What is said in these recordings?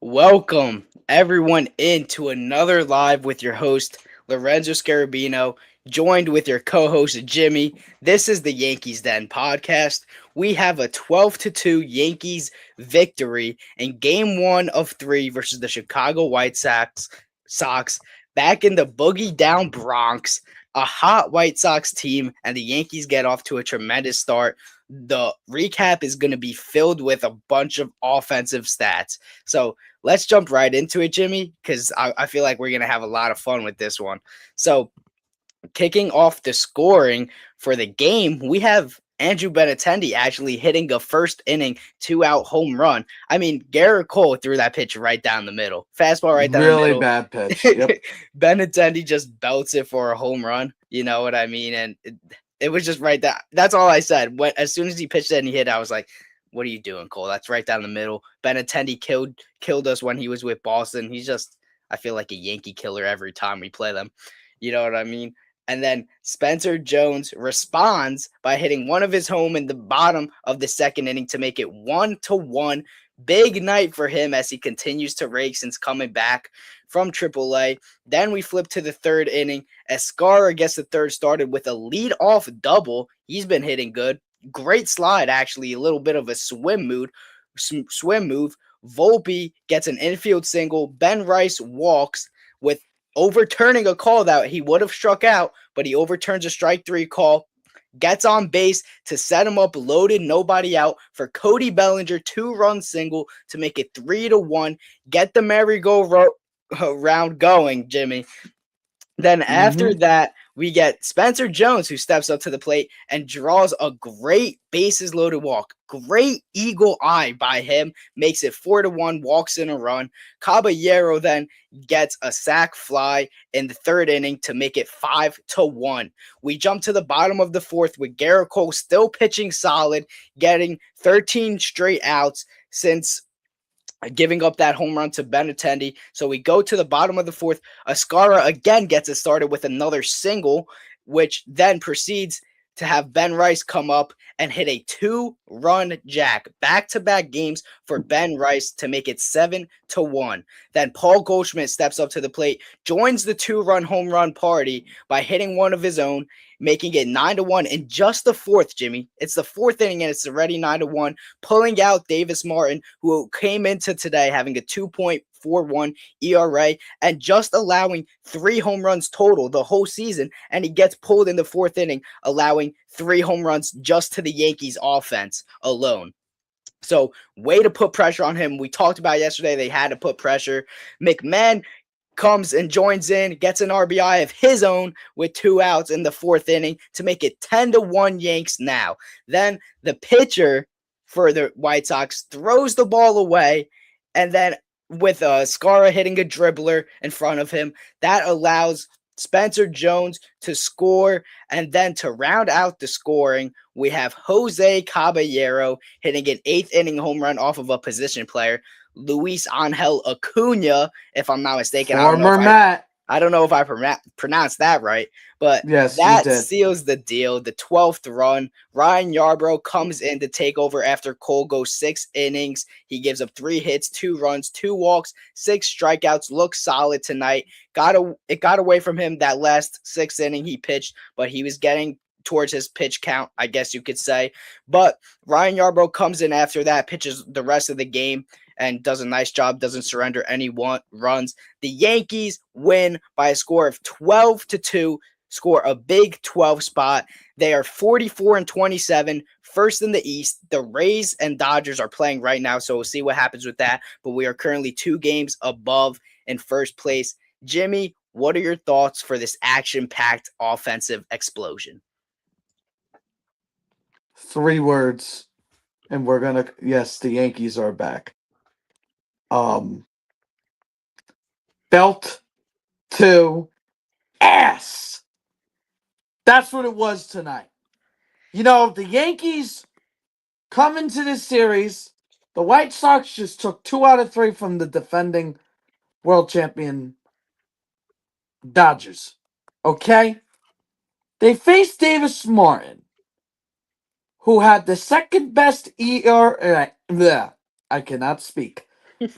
Welcome everyone into another live with your host Lorenzo Scarabino, joined with your co-host Jimmy. This is the Yankees Den podcast. We have a 12-2 Yankees victory in game 1 of 3 versus the Chicago White Sox back in the boogie down Bronx. A hot White Sox team, and the Yankees get off to a tremendous start. The recap is going to be filled with a bunch of offensive stats. So let's jump right into it, Jimmy, because I feel like we're going to have a lot of fun with this one. So, kicking off the scoring for the game, we have Andrew Benintendi actually hitting a first inning 2-out home run. I mean, Garrett Cole threw that pitch right down the middle. Fastball right down the Really middle. bad pitch. Yep. Benintendi just belts it for a home run. You know what I mean? And it was just right there. That's all I said. As soon as he pitched it and he hit, I was like, "What are you doing, Cole? That's right down the middle." Benintendi killed us when he was with Boston. He's just, I feel like a Yankee killer every time we play them. You know what I mean? And then Spencer Jones responds by hitting one of his home in the bottom of the second inning to make it 1-1. Big night for him as he continues to rake since coming back from AAA. Then we flip to the third inning. Escara gets the third started with a lead-off double. He's been hitting good. Great slide, actually. A little bit of a swim move. Volpe gets an infield single. Ben Rice walks with overturning a call that he would have struck out, but he overturns a strike 3 call, gets on base to set him up loaded, nobody out for Cody Bellinger, 2-run single to make it 3-1. Get the merry-go-round going, Jimmy. Then after that, we get Spencer Jones, who steps up to the plate and draws a great bases loaded walk. Great eagle eye by him, makes it 4-1, walks in a run. Caballero then gets a sac fly in the third inning to make it 5-1. We jump to the bottom of the fourth with Garrett Cole still pitching solid, getting 13 straight outs since giving up that home run to Benintendi. So we go to the bottom of the fourth. Escara again gets it started with another single, which then proceeds to have Ben Rice come up and hit a 2-run jack. Back-to-back games for Ben Rice to make it 7-1. Then Paul Goldschmidt steps up to the plate, joins the 2-run home run party by hitting one of his own, making it 9-1 in just the fourth, Jimmy. It's the fourth inning and it's already 9-1, pulling out Davis Martin, who came into today having a 2.41 ERA and just allowing 3 home runs total the whole season. And he gets pulled in the fourth inning, allowing 3 home runs just to the Yankees offense alone. So, way to put pressure on him. We talked about yesterday, they had to put pressure. McMahon comes and joins in, gets an RBI of his own with 2 outs in the fourth inning to make it 10-1 Yanks now. Then the pitcher for the White Sox throws the ball away, and then with Scara hitting a dribbler in front of him, that allows Spencer Jones to score. And then to round out the scoring, we have Jose Caballero hitting an 8th inning home run off of a position player. Luis Angel Acuna, if I'm not mistaken. Former Matt. I don't know if I pronounced that right, but Yes, you that did. seals the deal. The 12th run. Ryan Yarbrough comes in to take over after Cole goes 6 innings. He gives up 3 hits, 2 runs, 2 walks, 6 strikeouts. Looks solid tonight. It got away from him that last 6th inning he pitched, but he was getting towards his pitch count, I guess you could say. But Ryan Yarbrough comes in after that, pitches the rest of the game, and does a nice job, doesn't surrender any runs. The Yankees win by a score of 12-2, score a Big 12 spot. They are 44-27, first in the East. The Rays and Dodgers are playing right now, so we'll see what happens with that. But we are currently 2 games above in first place. Jimmy, what are your thoughts for this action-packed offensive explosion? 3 words, and we're gonna. Yes, the Yankees are back. Belt to ass. That's what it was tonight. You know, the Yankees come into this series. The White Sox just took 2 out of 3 from the defending world champion Dodgers. Okay? They faced Davis Martin, who had the second best ERA. I cannot speak.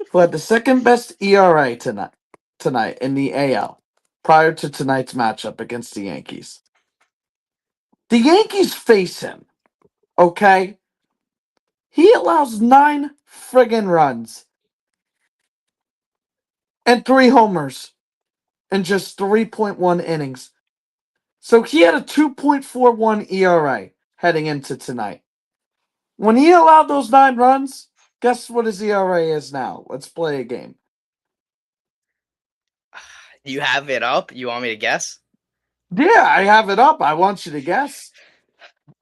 who had the second best ERA tonight in the AL prior to tonight's matchup against the Yankees. The Yankees face him, okay? He allows 9 friggin' runs and 3 homers in just 3.1 innings. So he had a 2.41 ERA heading into tonight. When he allowed those 9 runs, guess what his ERA is now? Let's play a game. You have it up? You want me to guess? Yeah, I have it up. I want you to guess.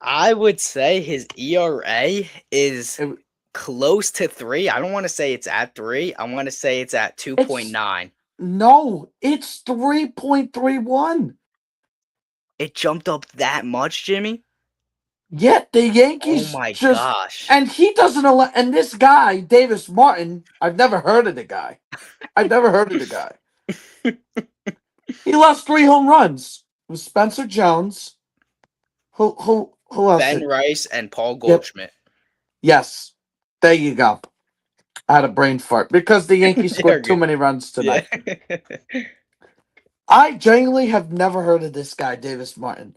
I would say his ERA is It- close to 3. I don't want to say it's at 3. I want to say it's at it's 2.9. no, it's 3.31. It jumped up that much, Jimmy? Yet the Oh Yankees my just gosh. and he doesn't allow. And this guy, Davis Martin, I've never heard of the guy. I've never heard of the guy. He lost 3 home runs with Spencer Jones. Who else? Ben Rice and Paul Yep. Goldschmidt. Yes. There you go. I had a brain fart because the Yankees They're scored too good. many runs Yeah. tonight. I genuinely have never heard of this guy, Davis Martin.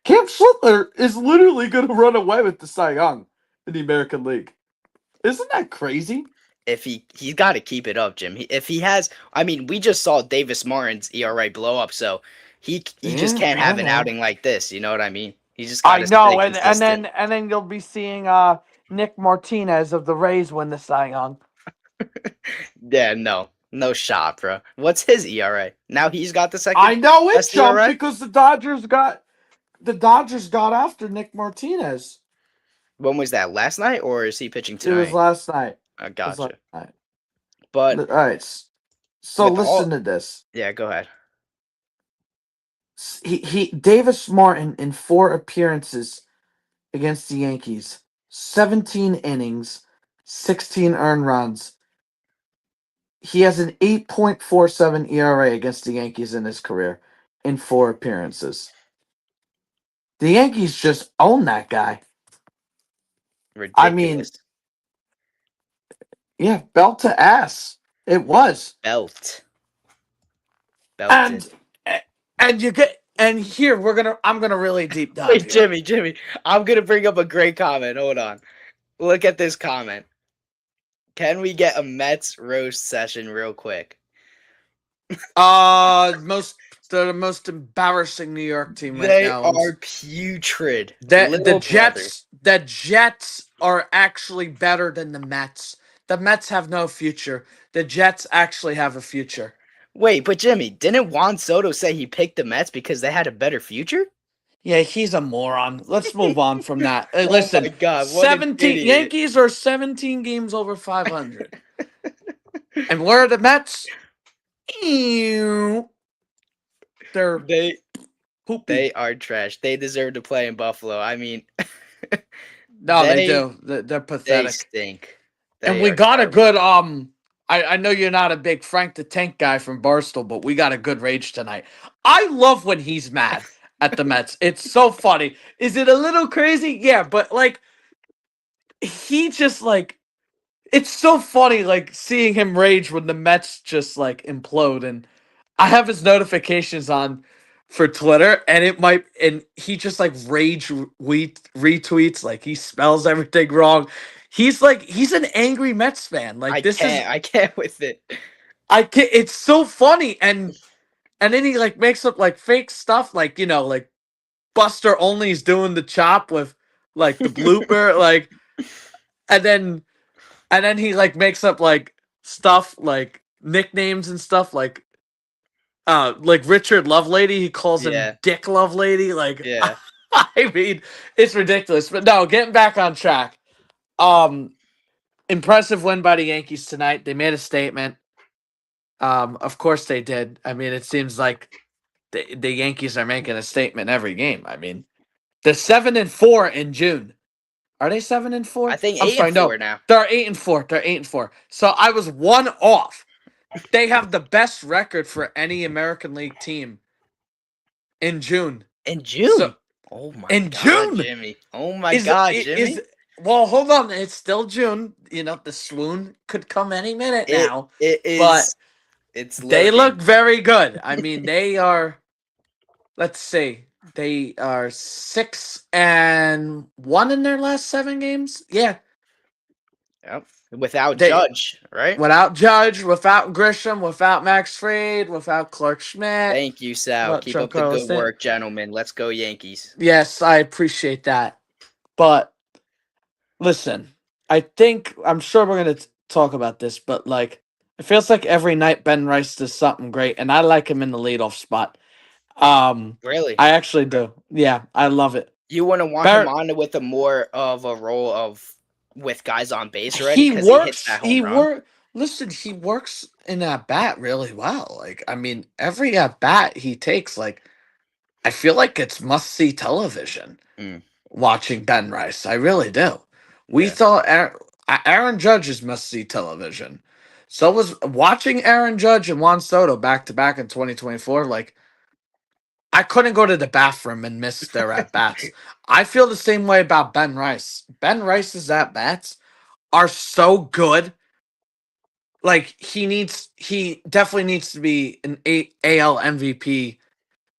Cam Schlittler is literally going to run away with the Cy Young in the American League. Isn't that crazy? If he's got to keep it up, Jim. If he has, I mean, we just saw Davis Martin's ERA blow up, so he just Yeah, can't I have an know. outing like this. You know what I mean? He just got I to stay know, consistent. and then you'll be seeing Nick Martinez of the Rays win the Cy Young. Yeah, no shot, bro. What's his ERA? Now he's got the I second know it best jumped ERA. because the Dodgers got after Nick Martinez. When was that? Last night, or is he pitching It was tonight? last night. I It was last gotcha. night. But All right. So with listen all, to this. yeah, go ahead. He Davis Martin in 4 appearances against the Yankees, 17 innings, 16 earned runs. He has an 8.47 ERA against the Yankees in his career in 4 appearances. The Yankees just own that guy. I mean, Ridiculous. yeah, belt to ass. It was. Belted. And and you get and here I'm gonna really deep dive Wait, here. Jimmy, I'm gonna bring up a great comment. Hold on. Look at this comment. Can we get a Mets roast session real quick? They're the most embarrassing New York team right They now. are putrid. The Little brothers. Jets are actually better than the Mets. The Mets have no future. The Jets actually have a future. Wait, but Jimmy, didn't Juan Soto say he picked the Mets because they had a better future? Yeah, he's a moron. Let's move on from that. Oh my Listen, god, what an 17 idiot. Yankees are 17 games over 500. And where are the Mets? Ew. They're They poopy. they are trash. They deserve to play in Buffalo. I mean, No, they they do. They're they pathetic. stink. And They we are got a terrible. good I know you're not a big Frank the Tank guy from Barstool, but we got a good rage tonight. I love when he's mad at the Mets. It's so funny. Is it a little crazy? Yeah, but like he just like it's so funny like seeing him rage when the Mets just like implode. And I have his notifications on for Twitter, and he just like retweets, like he spells everything wrong. He's an angry Mets fan. Like this is I can't with it. I can't, it's so funny. And then he like makes up like fake stuff, like like Buster Only's doing the chop with like the blooper, like and then he like makes up like stuff like nicknames and stuff like Richard Lovelady, he calls him Yeah, Dick Lovelady. Like yeah. I mean, it's ridiculous. But no, getting back on track. Um Impressive win by the Yankees tonight. They made a statement. Of course they did. I mean, it seems like the Yankees are making a statement every game. I mean, they're 7-4 in June. Are they 7-4? I think I'm eight and sorry, no. four now. They're 8-4. They're 8-4. So I was 1 off. They have the best record for any American League team in June. In So June. Oh my in god, June Jimmy. Oh my is god, is Jimmy. Well, hold on. It's still June. You know, the swoon could come any minute It now. it But is it's they look lurking. very good. I mean, they are. Let's see. They are 6-1 in their last 7 games. Yeah, Yep. Without they Judge, right? without Judge, without Grisham, without Max Fried, without Clark Schmidt, Thank you, Sal. without Keep up the Giancarlo good Stanton. work, gentlemen. Let's go Yankees. Yes, I appreciate that. But listen, I think I'm sure we're gonna talk about this, but like it feels like every night Ben Rice does something great, and I like him in the leadoff spot. Um, Really? I actually do. Yeah, I love it. You wouldn't want him Barrett, on with a more of a role of with guys on base already he because he hits works. that home He run. work. Listen, he works in that bat really well. Like, I mean, every at bat he takes, like, I feel like it's must see television. Mm, Watching Ben Rice, I really do. We yeah. thought Aaron Judge is must see television. So was watching Aaron Judge and Juan Soto back to back in 2024. Like, I couldn't go to the bathroom and miss their at bats. I feel the same way about Ben Rice. Ben Rice's at bats are so good. Like he definitely needs to be an AL MVP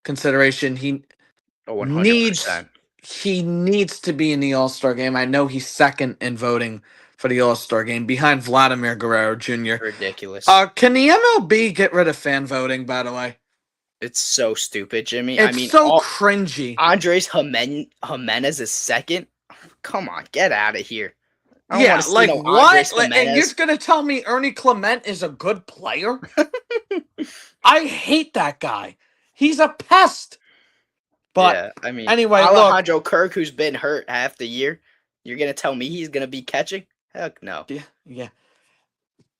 consideration. Oh, Needs 100%. he needs to be in the All Star game. I know he's second in voting for the All Star game behind Vladimir Guerrero Jr. Ridiculous. Can the MLB get rid of fan voting? By the way, It's so stupid, Jimmy. I it's mean, so all cringy. Jimenez is second. Come on, get out of here. I don't want Yeah, to see like no what? Andres And you're Jimenez. gonna tell me Ernie Clement is a good player? I hate that guy. He's a pest. But Yeah, I mean, anyway, look. Alejandro Kirk, who's been hurt half the year, you're gonna tell me he's gonna be catching? Heck no. Yeah, yeah.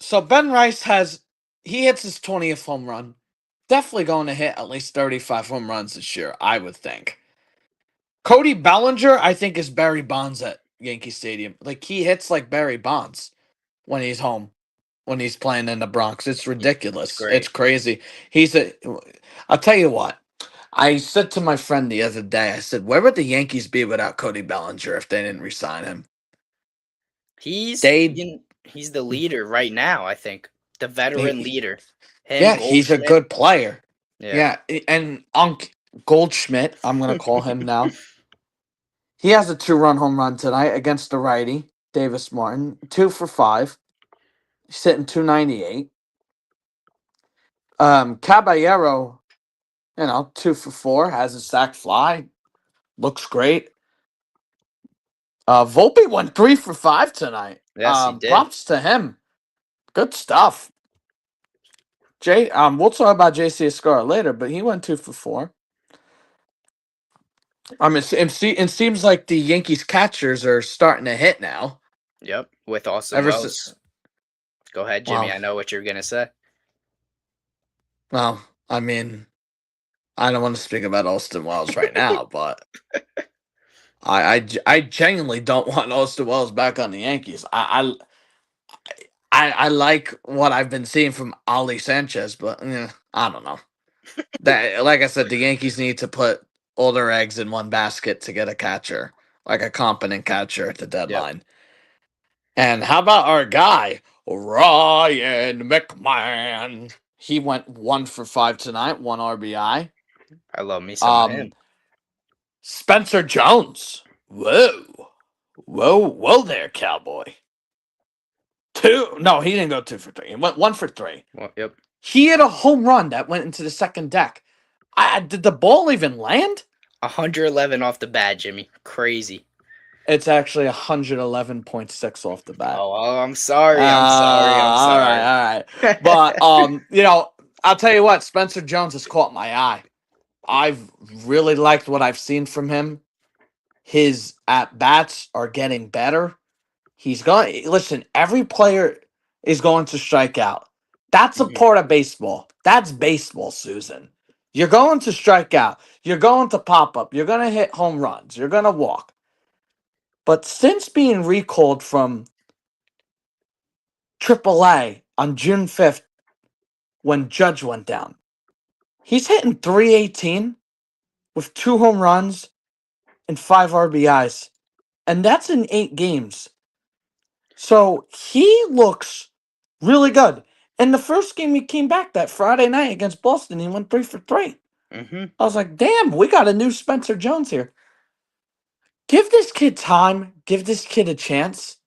So Ben Rice he hits his 20th home run. Definitely going to hit at least 35 home runs this year, I would think. Cody Bellinger, I think, is Barry Bonds at Yankee Stadium. Like he hits like Barry Bonds when he's home, when he's playing in the Bronx. It's It's ridiculous. It's great. crazy. He's a I'll tell you what. I said to my friend the other day, I said, where would the Yankees be without Cody Bellinger if they didn't resign him? They He's the leader right now. I think the veteran he, leader. Him, Yeah, he's a Goldschmidt. good player. Yeah. Yeah, and Unc Goldschmidt, I'm gonna call him now. He has a 2-run home run tonight against the righty Davis Martin, 2 for 5. He's hitting 298. Caballero, 2 for 4, has a sac fly, looks great. Volpe went 3 for 5 tonight. Yes, he did. Props to him. Good stuff. We'll talk about JC Escobar later, but he went 2 for 4. It seems like the Yankees catchers are starting to hit now. Yep. With Austin Ever since, Wells. Go ahead, Jimmy. well, I know what you're gonna say. well, I mean, I don't want to speak about Austin Wells right now, but I genuinely don't want Austin Wells back on the Yankees. I like what I've been seeing from Ali Sanchez, but I don't know. That, like I said, the Yankees need to put all their eggs in one basket to get a catcher, like a competent catcher at the Yep. deadline. And how about our guy, Ryan McMahon? He went 1 for 5 tonight, 1 RBI. I love me some of Um, him. Spencer Jones. Whoa. Whoa there, cowboy. No, he didn't go 2 for 3. He went 1 for 3. Well, yep. He had a home run that went into the second deck. Did the ball even land? 111 off the bat, Jimmy. Crazy. It's actually 111.6 off the bat. Oh, I'm sorry. I'm sorry. I'm All sorry. right. But I'll tell you what, Spencer Jones has caught my eye. I've really liked what I've seen from him. His at bats are getting better. He's going. Listen, every player is going to strike out. That's a Mhm. part of baseball. That's baseball, Susan. You're going to strike out. You're going to pop up. You're going to hit home runs. You're going to walk. But since being recalled from AAA on June 5th when Judge went down, he's hitting 318 with 2 home runs and 5 RBIs and that's in 8 games. So he looks really good. In the first game, he came back that Friday night against Boston. He went 3 for 3. Mm-hmm. I was like, damn, we got a new Spencer Jones here. Give this kid time. Give this kid a chance.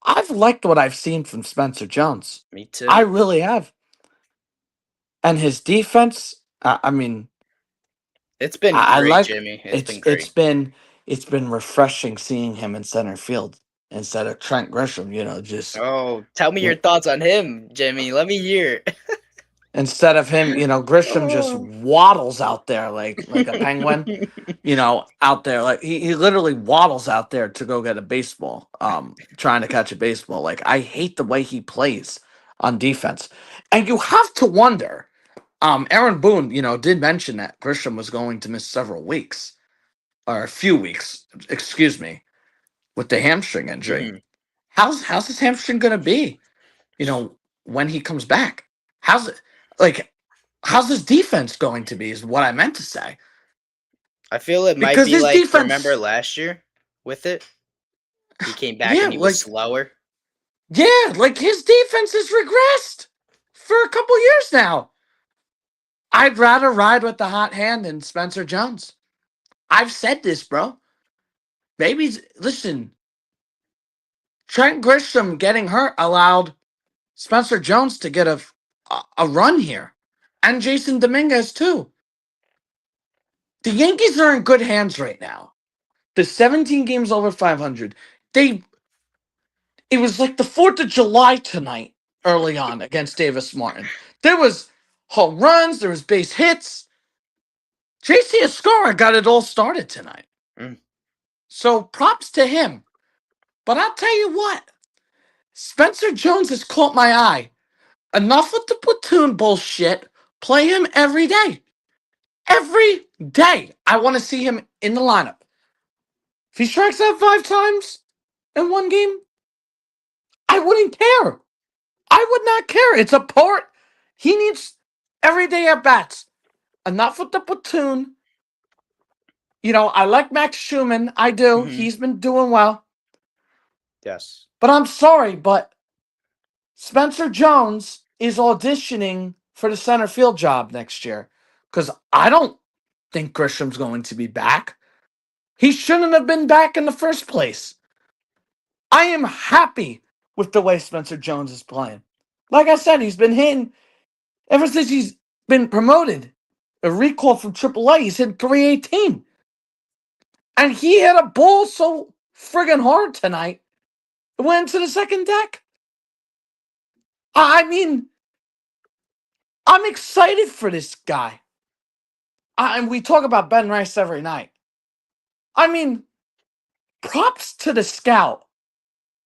I've liked what I've seen from Spencer Jones. Me too. I really have. And his defense, I mean, It's been I great, like Jimmy. It's it's been it's great. been it's been refreshing seeing him in center field instead of Trent Grisham, just Oh, tell me your you thoughts on him, Jimmy. Let me hear. instead of him, Grisham just Oh. waddles out there like a penguin, out there like he literally waddles out there to go get a baseball, trying to catch a baseball. Like I hate the way he plays on defense. And you have to wonder, Aaron Boone, did mention that Grisham was going to miss several weeks or a few weeks, excuse me, with the hamstring injury. Mhm. How's his hamstring gonna be? When he comes back, how's it like? How's his defense going to be? Is what I meant to say. I feel it might Because be his like remember defense, last year with it. He came back yeah, and he was slower. like his defense has regressed for a couple years now. I'd rather ride with the hot hand than Spencer Jones. I've said this, bro. Babies, listen. Trent Grisham getting hurt allowed Spencer Jones to get a run here, and Jason Dominguez too. The Yankees are in good hands right now. The 17 games over 500. They It was like the 4th of July tonight early on against Davis Martin. There was home runs, there was base hits. JC Escobar got it all started tonight. Mm. So props to him. But I'll tell you what, Spencer Jones has caught my eye. Enough with the platoon bullshit. Play him every day. Every day. I want to see him in the lineup. If he strikes out 5 times in one game, I wouldn't care. I would not care. It's a part. He needs everyday at bats. Enough with the platoon. I like Max Schumann. I do. Mhm. He's been doing well. Yes. But I'm sorry, but Spencer Jones is auditioning for the center field job next year. Because I don't think Grisham's going to be back. He shouldn't have been back in the first place. I am happy with the way Spencer Jones is playing. Like I said, he's been hitting ever since he's been promoted. A recall from AAA, he's hit 318. And he hit a ball so friggin' hard tonight. It went into the second deck. I mean, I'm excited for this guy. And we talk about Ben Rice every night. I mean, props to the scout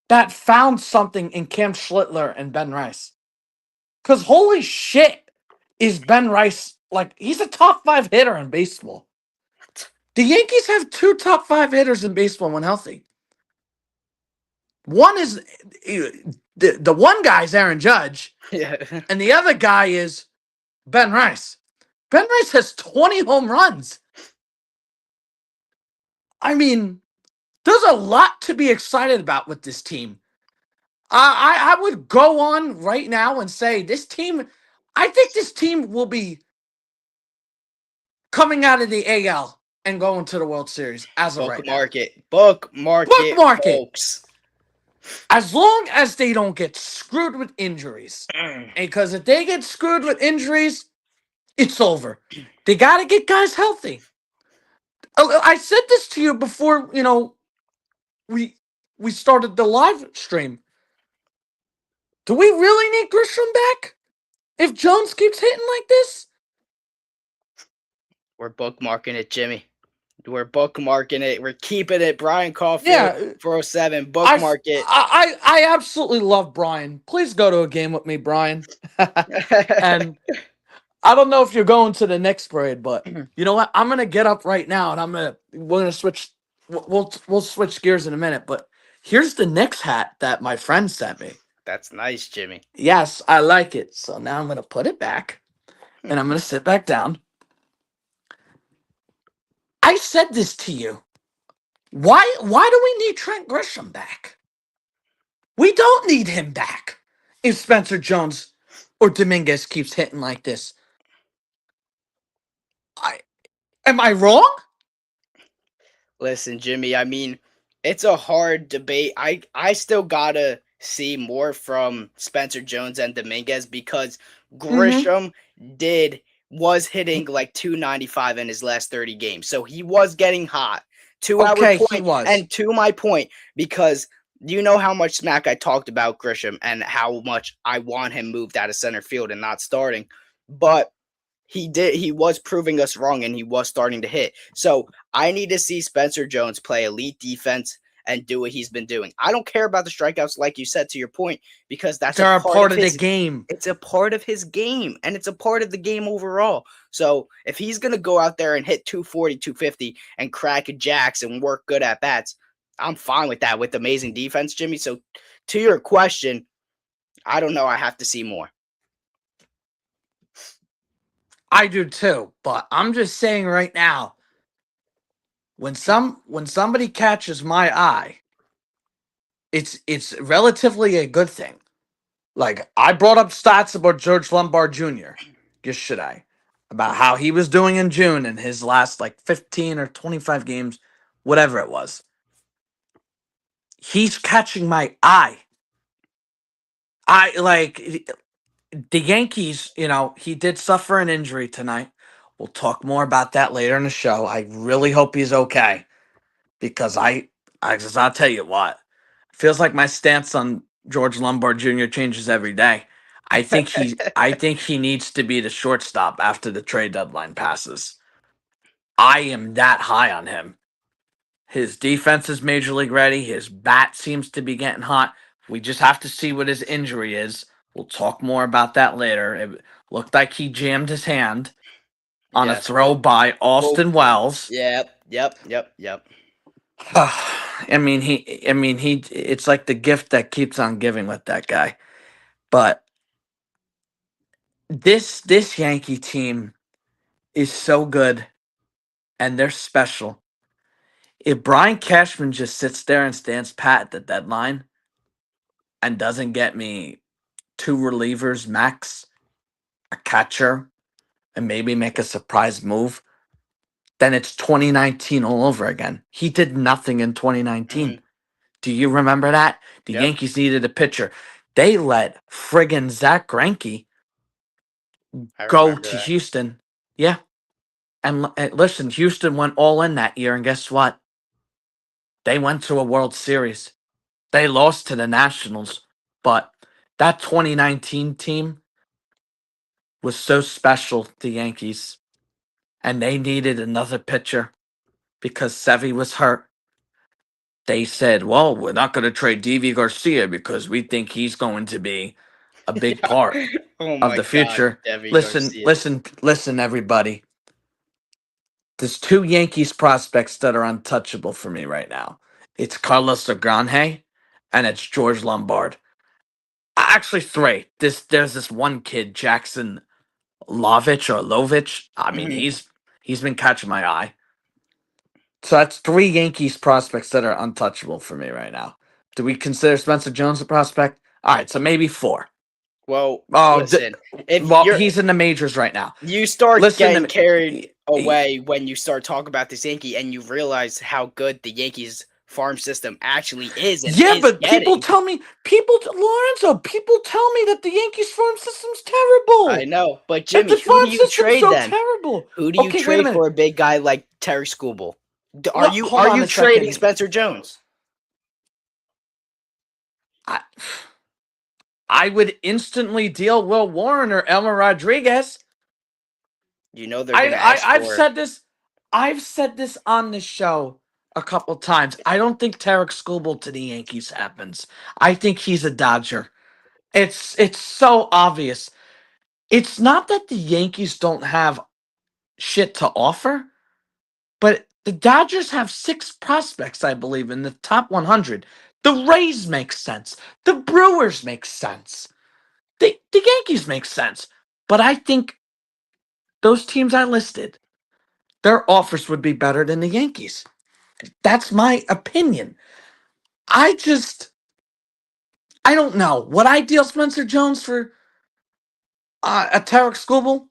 that found something in Cam Schlittler and Ben Rice. Because holy shit, is Ben Rice like he's a top 5 hitter in baseball. The Yankees have 2 top 5 hitters in baseball when healthy. One is the one guy is Aaron Judge, Yeah. and the other guy is Ben Rice. Ben Rice has 20 home runs. I mean, there's a lot to be excited about with this team. I would go on right now and say this team. I think this team will be coming out of the AL and going to the World Series as of right now. Bookmark it. Bookmark it, Bookmark it. folks. As long as they don't get screwed with injuries. Because if they get screwed with injuries, it's over. They got to get guys healthy. I said this to you before, we started the live stream. Do we really need Grisham back? If Jones keeps hitting like this? We're bookmarking it, Jimmy. We're bookmarking it. We're keeping it. Brian Caulfield, Yeah, 407. I, Bookmark it. I absolutely love Brian. Please go to a game with me, Brian. And I don't know if you're going to the next parade, but you know what? I'm gonna get up right now, and we're gonna switch. We'll switch gears in a minute. But here's the Knicks hat that my friend sent me. That's nice, Jimmy. Yes, I like it. So now I'm gonna put it back, and I'm gonna sit back down. I said this to you Why do we need Trent Grisham back? We don't need him back. If Spencer Jones or Dominguez keeps hitting like this, I am I wrong? Listen, Jimmy, I mean, it's a hard debate. I still gotta see more from Spencer Jones and Dominguez because Mm-hmm. Grisham did was hitting like 295 in his last 30 games. So he was getting hot. To our Okay, he point, was. and to my point, because you know how much smack I talked about Grisham and how much I want him moved out of center field and not starting. But he was proving us wrong and he was starting to hit. So I need to see Spencer Jones play elite defense and do what he's been doing. I don't care about the strikeouts, like you said, to your point, because that's a They're a part part of of the his game. it's a part of his game and it's a part of the game overall. So if he's gonna go out there and hit 240, 250 and crack jacks and work good at bats, I'm fine with that with amazing defense, Jimmy. So to your question, I don't know. I have to see more. I do too, but I'm just saying right now, when somebody catches my eye, it's relatively a good thing. Like I brought up stats about George Lombard Jr. yesterday about how he was doing in June in his last like 15 or 25 games, whatever it was. He's catching my eye. I like the Yankees, he did suffer an injury tonight. We'll talk more about that later in the show. I really hope he's okay because I'll tell you what, feels like my stance on George Lombard Jr. changes every day. I think he needs to be the shortstop after the trade deadline passes. I am that high on him. His defense is major league ready. His bat seems to be getting hot. We just have to see what his injury is. We'll talk more about that later. It looked like he jammed his hand on a Yes. throw by Well, Austin Wells. yep. I mean, it's like the gift that keeps on giving with that guy. But this Yankee team is so good and they're special. If Brian Cashman just sits there and stands pat at the deadline and doesn't get me two relievers max, a catcher, and maybe make a surprise move, then it's 2019 all over again. He did nothing in 2019. Hmm. Do you remember that? The Yep, Yankees needed a pitcher. They let friggin' Zach Greinke I go remember to that. Houston. Yeah. And listen, Houston went all in that year, and guess what? They went to a World Series. They lost to the Nationals, but that 2019 team was so special, the Yankees, and they needed another pitcher because Sevy was hurt. They said, well, we're not going to trade Dv Garcia because we think he's going to be a big Yeah. part Oh of my the God, future. Devi Listen, Garcia. listen, listen, everybody. There's two Yankees prospects that are untouchable for me right now. It's Carlos Agrange and it's George Lombard. Actually, three. There's this one kid, Jackson Lovich. I mean, Hmm. he's been catching my eye. So that's three Yankees prospects that are untouchable for me right now. Do we consider Spencer Jones a prospect? All right, so maybe four. Well, Oh, listen, if well, you're he's in the majors right now. you start Listen to getting me. carried away when you start talking about this Yankee and you realize how good the Yankees farm system actually is and Yeah, is but getting. Lorenzo, people tell me that the Yankees farm system's I terrible. know, but That the Jimmy, who do farm you system's trade so then? terrible. Who do you Okay, wait a trade for minute. a big guy like Terry Skubal? Are Well, you hold are on you a trading second. Spencer Jones? I, I would instantly deal Will Warren or Elmer Rodriguez. You know they're I, gonna I ask I've for. said this. I've said this on this show a couple times. I don't think Tarek Skubal to the Yankees happens. I think he's a Dodger. It's so obvious. It's not that the Yankees don't have shit to offer, but the Dodgers have six prospects, I believe, in the top 100. The Rays make sense. The Brewers make sense. The Yankees make sense. But I think those teams I listed, their offers would be better than the Yankees. That's my opinion. I just I don't know. Would I deal Spencer Jones for a Tarek Skubal?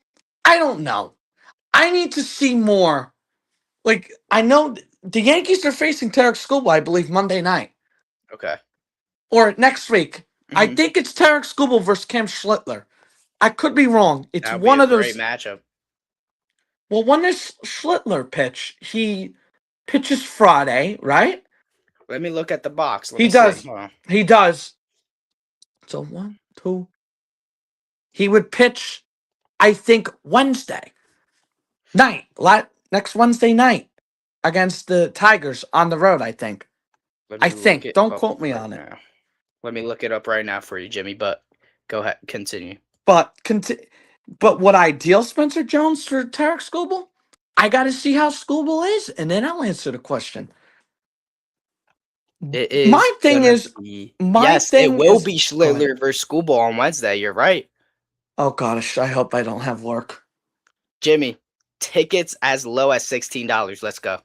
I don't know. I need to see more. Like I know the Yankees are facing Tarek Skubal, I believe, Monday night Okay. or next week. I Hmm. think it's Tarek Skubal versus Cam Schlittler. I could be wrong. It's That would be one a of great those. matchup. Well, when does Schlittler pitch? He pitches Friday, right? Let me look at the box. Let He me see. does. Hold on. He does. So one, two. He would pitch, I think, Wednesday night. Next Wednesday night against the Tigers on the road, I think. Let I me look think. it Don't up quote me right on it. now. Let me look it up right now for you, Jimmy. But go ahead, continue. But but would I deal Spencer Jones for Tarek Skubal? I got to see how Skubal is, and then I'll answer the question. It My is thing gonna is, be my yes, it thing will is, be go ahead. Schlittler versus Schoolball on Wednesday. You're right, Oh gosh, I hope I don't have work. Jimmy. Tickets as low as $16. Let's go.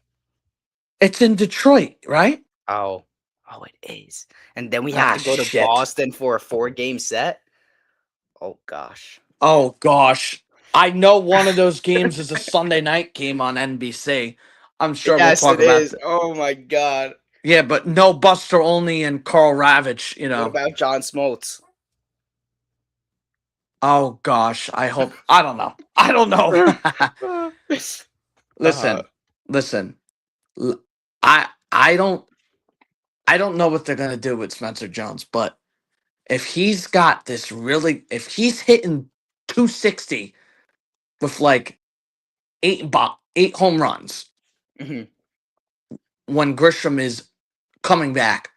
It's in Detroit, right? Oh, oh, it is. And then we have Ah, to go to shit. Boston for a 4 game set. Oh gosh. Oh gosh. I know one of those games is a Sunday night game on NBC. I'm sure we'll Yes, talk it about is. that. Oh my God. Yeah, but no Buster Olney and Carl Ravitch, What about John Smoltz? Oh gosh, I don't know. I don't know. uh, listen, listen. L- I I don't know what they're gonna do with Spencer Jones, but if he's hitting 260 with like eight home runs mhm. when Grisham is coming back,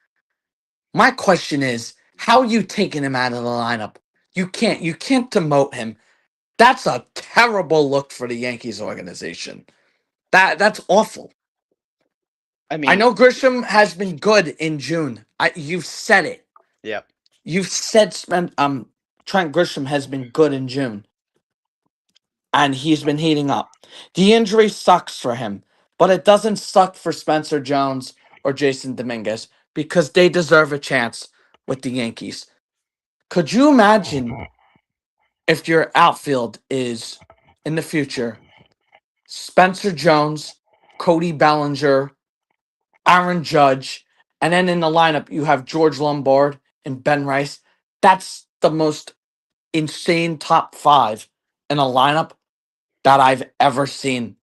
my question is, how are you taking him out of the lineup? You can't demote him. That's a terrible look for the Yankees organization. That's awful. I I mean, know Grisham has been good in June. You've said it. yep. You've said Trent Grisham has been good in June, and he's been heating up. The injury sucks for him, but it doesn't suck for Spencer Jones or Jason Dominguez because they deserve a chance with the Yankees. Could you imagine if your outfield is in the future Spencer Jones, Cody Bellinger, Aaron Judge, and then in the lineup you have George Lombard and Ben Rice? That's the most insane top five in a lineup that I've ever seen.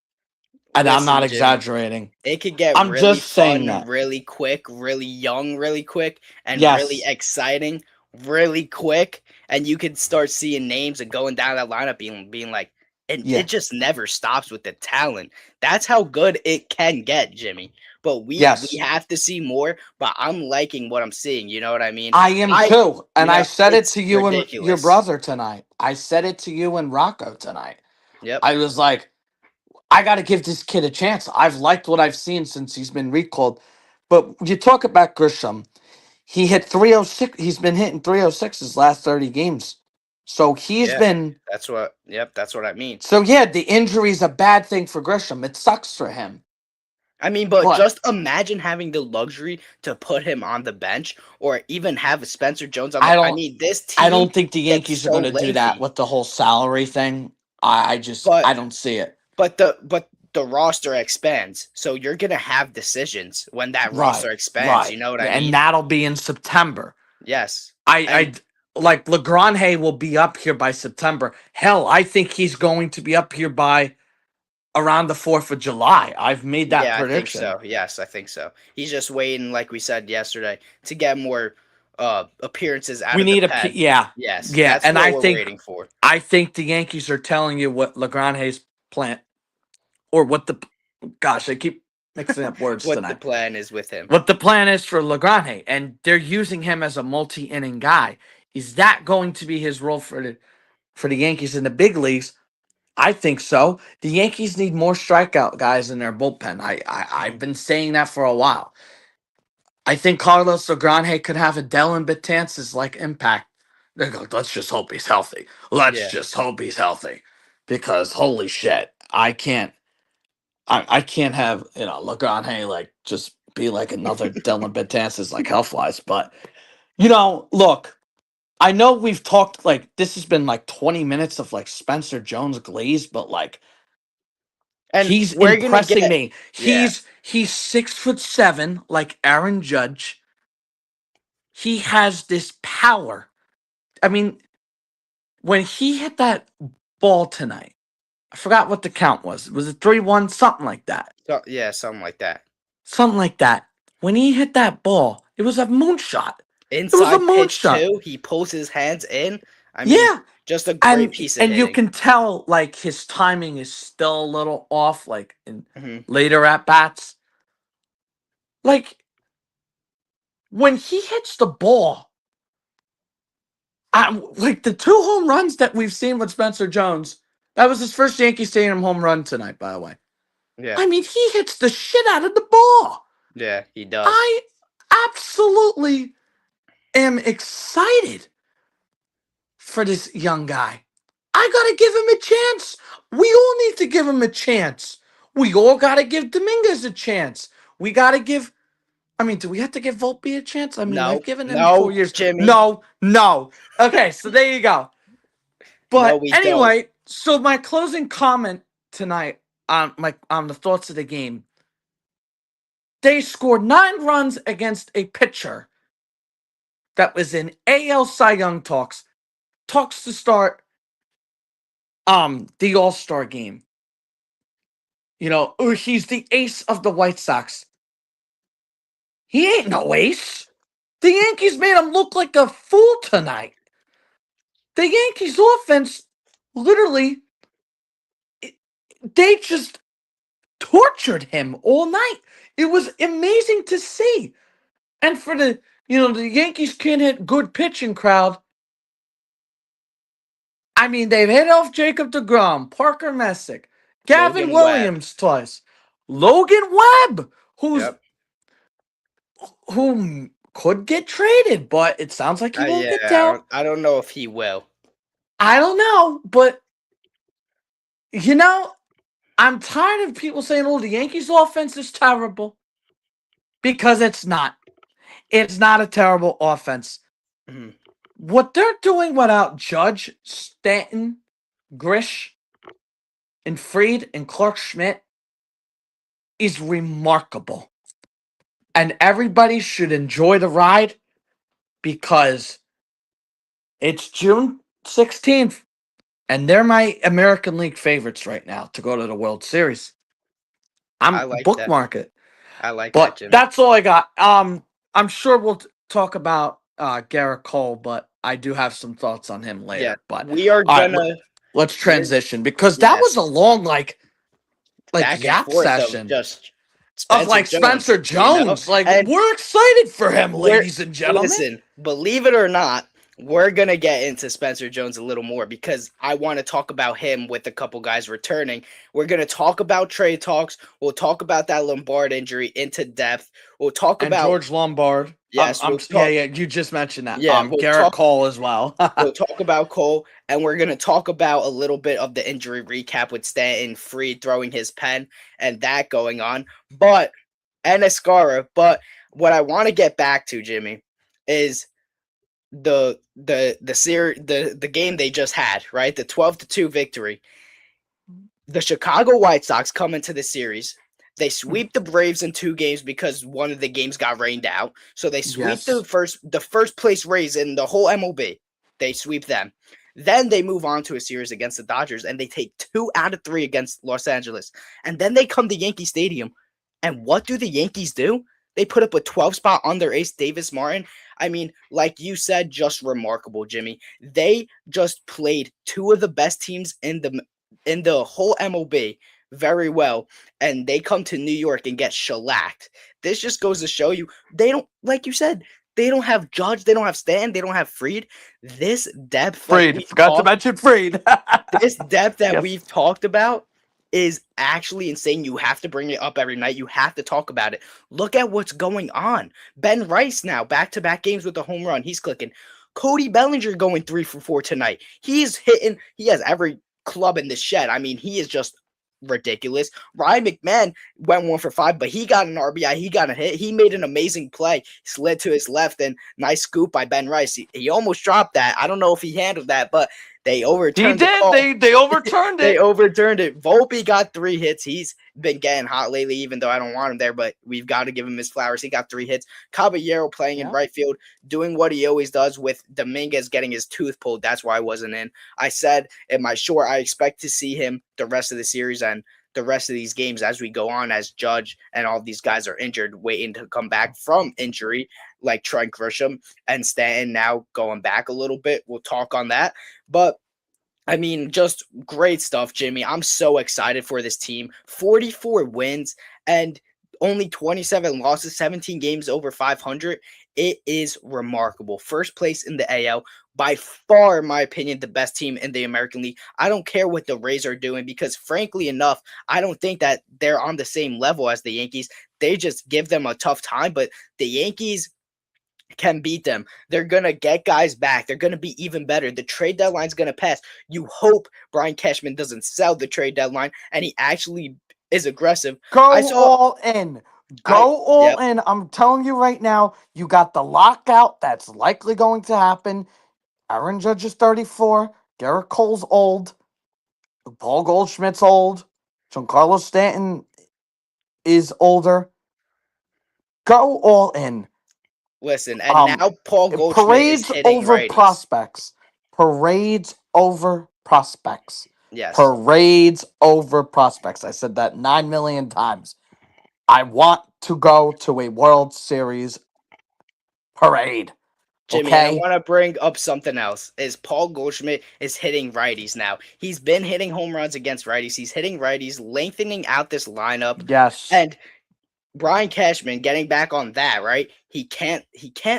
And I'm not Listen, Jimmy. exaggerating. It could get I'm really just saying fun, that. really quick, really young, really quick, and really Yes. exciting, really quick. And you could start seeing names and going down that lineup being like, and it Yeah. just never stops with the talent. That's how good it can get, Jimmy. But we Yes. have to see more. But I'm liking what I'm seeing. You know what I mean? I am I, too. And I said it it's to you and your ridiculous. brother tonight. I said it to you and Rocco tonight. Yep. I was like, I got to give this kid a chance. I've liked what I've seen since he's been recalled. But you talk about Grisham. He hit 306. He's been hitting 306 his last 30 games. So he's Yeah. been. That's what. Yep. That's what I mean. So yeah, the injury is a bad thing for Grisham. It sucks for him. I mean, but But just imagine having the luxury to put him on the bench or even have Spencer Jones on I the. I don't. mean, this I team don't think the gets Yankees are so going to do that lengthy. with the whole salary thing. I just But I don't see it. but the roster expands, so you're gonna have decisions when that Right, roster expands. You right, know what I and mean? that'll be in September. Yes, I and like Legrand will be up here by September. Hell, I think he's going to be up here by around the 4th of July. I've made that yeah, I think prediction. so. Yes, I think so. He's just waiting, like we said yesterday, to get more appearances out We of the need pen. yeah, Yes, yeah, that's and what we're waiting for. I think the Yankees are telling you what Legrand's plan or what the gosh, I keep mixing up words What the tonight. plan is with him. What the plan is for Legrand, and they're using him as a multi-inning guy. Is that going to be his role for the Yankees in the big leagues? I think so. The Yankees need more strikeout guys in their bullpen. I've been saying that for a while. I think Carlos Legrand could have a Dellin Betances like impact. They go, let's just hope he's healthy. Let's Yeah. just hope he's healthy. Because holy shit, I can't. I can't have, LeGrand, like, just be like another Dylan Betances, like, health wise. But, look, I know we've talked, like, this has been like 20 minutes of like Spencer Jones glaze, but like, And he's we're gonna impressing get me. yeah. He's 6'7", like Aaron Judge. He has this power. I mean, when he hit that ball tonight, I forgot what the count was. Was it 3-1? Something like that. So, yeah, something like that. Something like that. When he hit that ball, it was a moonshot. It was a Inside pitch moonshot. too. He pulls his hands in. I mean, Yeah. just a great And piece of and you hitting. can tell like his timing is still a little off, like in Hmm. later at bats. Like when he hits the ball, like the 2 home runs that we've seen with Spencer Jones, that was his first Yankee Stadium home run tonight, by the way. Yeah, I mean, he hits the shit out of the ball. yeah, he does. I absolutely am excited for this young guy. I gotta give him a chance. We all need to give him a chance. We all gotta give Dominguez a chance. We gotta give. I mean, do we have to give Volpe a chance? I mean, No, we've given him no, 4 years. Jimmy. No, no. Okay, so there you go. No, But we don't. anyway, so my closing comment tonight on the thoughts of the game. They scored 9 runs against a pitcher that was in AL Cy Young talks to start the All-Star game. He's the ace of the White Sox. He ain't no ace. The Yankees made him look like a fool tonight. The Yankees offense, literally, they just tortured him all night. It was amazing to see. And for the Yankees can't hit good pitching crowd. I mean, they've hit off Jacob deGrom, Parker Messick, Gavin Logan Webb. Williams twice, Logan Webb, Yep. who could get traded, but it sounds like he won't Yeah, get dealt. I don't know if he will. I don't know, but I'm tired of people saying, "Oh, the Yankees' offense is terrible," because it's not. It's not a terrible offense. Mhm. What they're doing without Judge, Stanton, Grish, and Fried and Clark Schmidt is remarkable. And everybody should enjoy the ride because it's June 16th and they're my American League favorites right now to go to the World Series. I I'm like that. bookmark it. I like that, But Jimmy. that's all I got. I'm sure we'll talk about Garrett Cole, but I do have some thoughts on him Yeah, later. But we are all right, gonna let's we're transition because that was yes, a long like back and yap forth of session just of Spencer like Jones, Spencer Jones. Like and we're excited for him, we're ladies and gentlemen. listen, believe it or not, we're gonna get into Spencer Jones a little more because I want to talk about him with a couple guys returning. We're gonna talk about trade talks. We'll talk about that Lombard injury into depth. We'll talk And about George Lombard. yes, we'll Yeah, talk yeah. You just mentioned that. yeah, Garrett Cole as well. we'll talk about Cole, and we're gonna talk about a little bit of the injury recap with Stanton Fried throwing his pen and that going on. And Escara. But what I want to get back to, Jimmy, is the game they just had, right? The 12-2 victory. The Chicago White Sox come into the series. They sweep the Braves in 2 games because one of the games got rained out. So they sweep Yes. the first place Rays in the whole MLB. They sweep them. Then they move on to a series against the Dodgers and they take 2 out of 3 against Los Angeles. And then they come to Yankee Stadium. And what do the Yankees do? They put up a 12 spot on their ace, Davis Martin. I mean, like you said, just remarkable, Jimmy. They just played 2 of the best teams in the whole MLB very well, and they come to New York and get shellacked. This just goes to show you they don't, like you said, they don't have Judge, they don't have Stan, they don't have Fried. This depth that Fried. Forgot to mention Fried. this depth that Yes. we've talked about is actually insane. You have to bring it up every night. You have to talk about it. Look at what's going on. Ben Rice now, back-to-back games with a home run. He's clicking. Cody Bellinger going 3 for 4 tonight. He's hitting. He has every club in the shed. I mean, he is just ridiculous. Ryan McMahon went 1 for 5, but he got an RBI. He got a hit. He made an amazing play, slid to his left, and nice scoop by Ben Rice. He almost dropped that. I don't know if he handled that, but they He overturned the did. call. They overturned They it. overturned it. Volpe got 3 hits. He's been getting hot lately, even though I don't want him there, but we've got to give him his flowers. He got 3 hits. Caballero playing in Yeah. right field, doing what he always does with Dominguez getting his tooth pulled. That's why I wasn't in. I said in my short, I expect to see him the rest of the series and the rest of these games as we go on, as Judge and all these guys are injured, waiting to come back from injury, like Trent Grisham and Stanton now going back a little bit. We'll talk on that. But I mean, just great stuff, Jimmy. I'm so excited for this team. 44 wins and only 27 losses, 17 games over 500. It is remarkable. First place in the AL. By far, in my opinion, the best team in the American League. I don't care what the Rays are doing because, frankly enough, I don't think that they're on the same level as the Yankees. They just give them a tough time, but the Yankees can beat them. They're going to get guys back. They're going to be even better. The trade deadline's going to pass. You hope Brian Cashman doesn't sell the trade deadline and he actually is aggressive. I Go saw all in. I Go all yep, in. I'm telling you right now, you got the lockout that's likely going to happen. Aaron Judge is 34. Garrett Cole's old. Paul Goldschmidt's old. Giancarlo Stanton is older. Go all in. listen, and now Paul Goldschmidt is Parades hitting over righties. prospects. Parades over prospects. Yes. Parades over prospects. I said that 9 million times. I want to go to a World Series parade. Jimmy, and I Okay? want to bring up something else. Is Paul Goldschmidt is hitting righties now. He's been hitting home runs against righties. He's hitting righties, lengthening out this lineup. Yes. And Brian Cashman getting back on that, right? He can't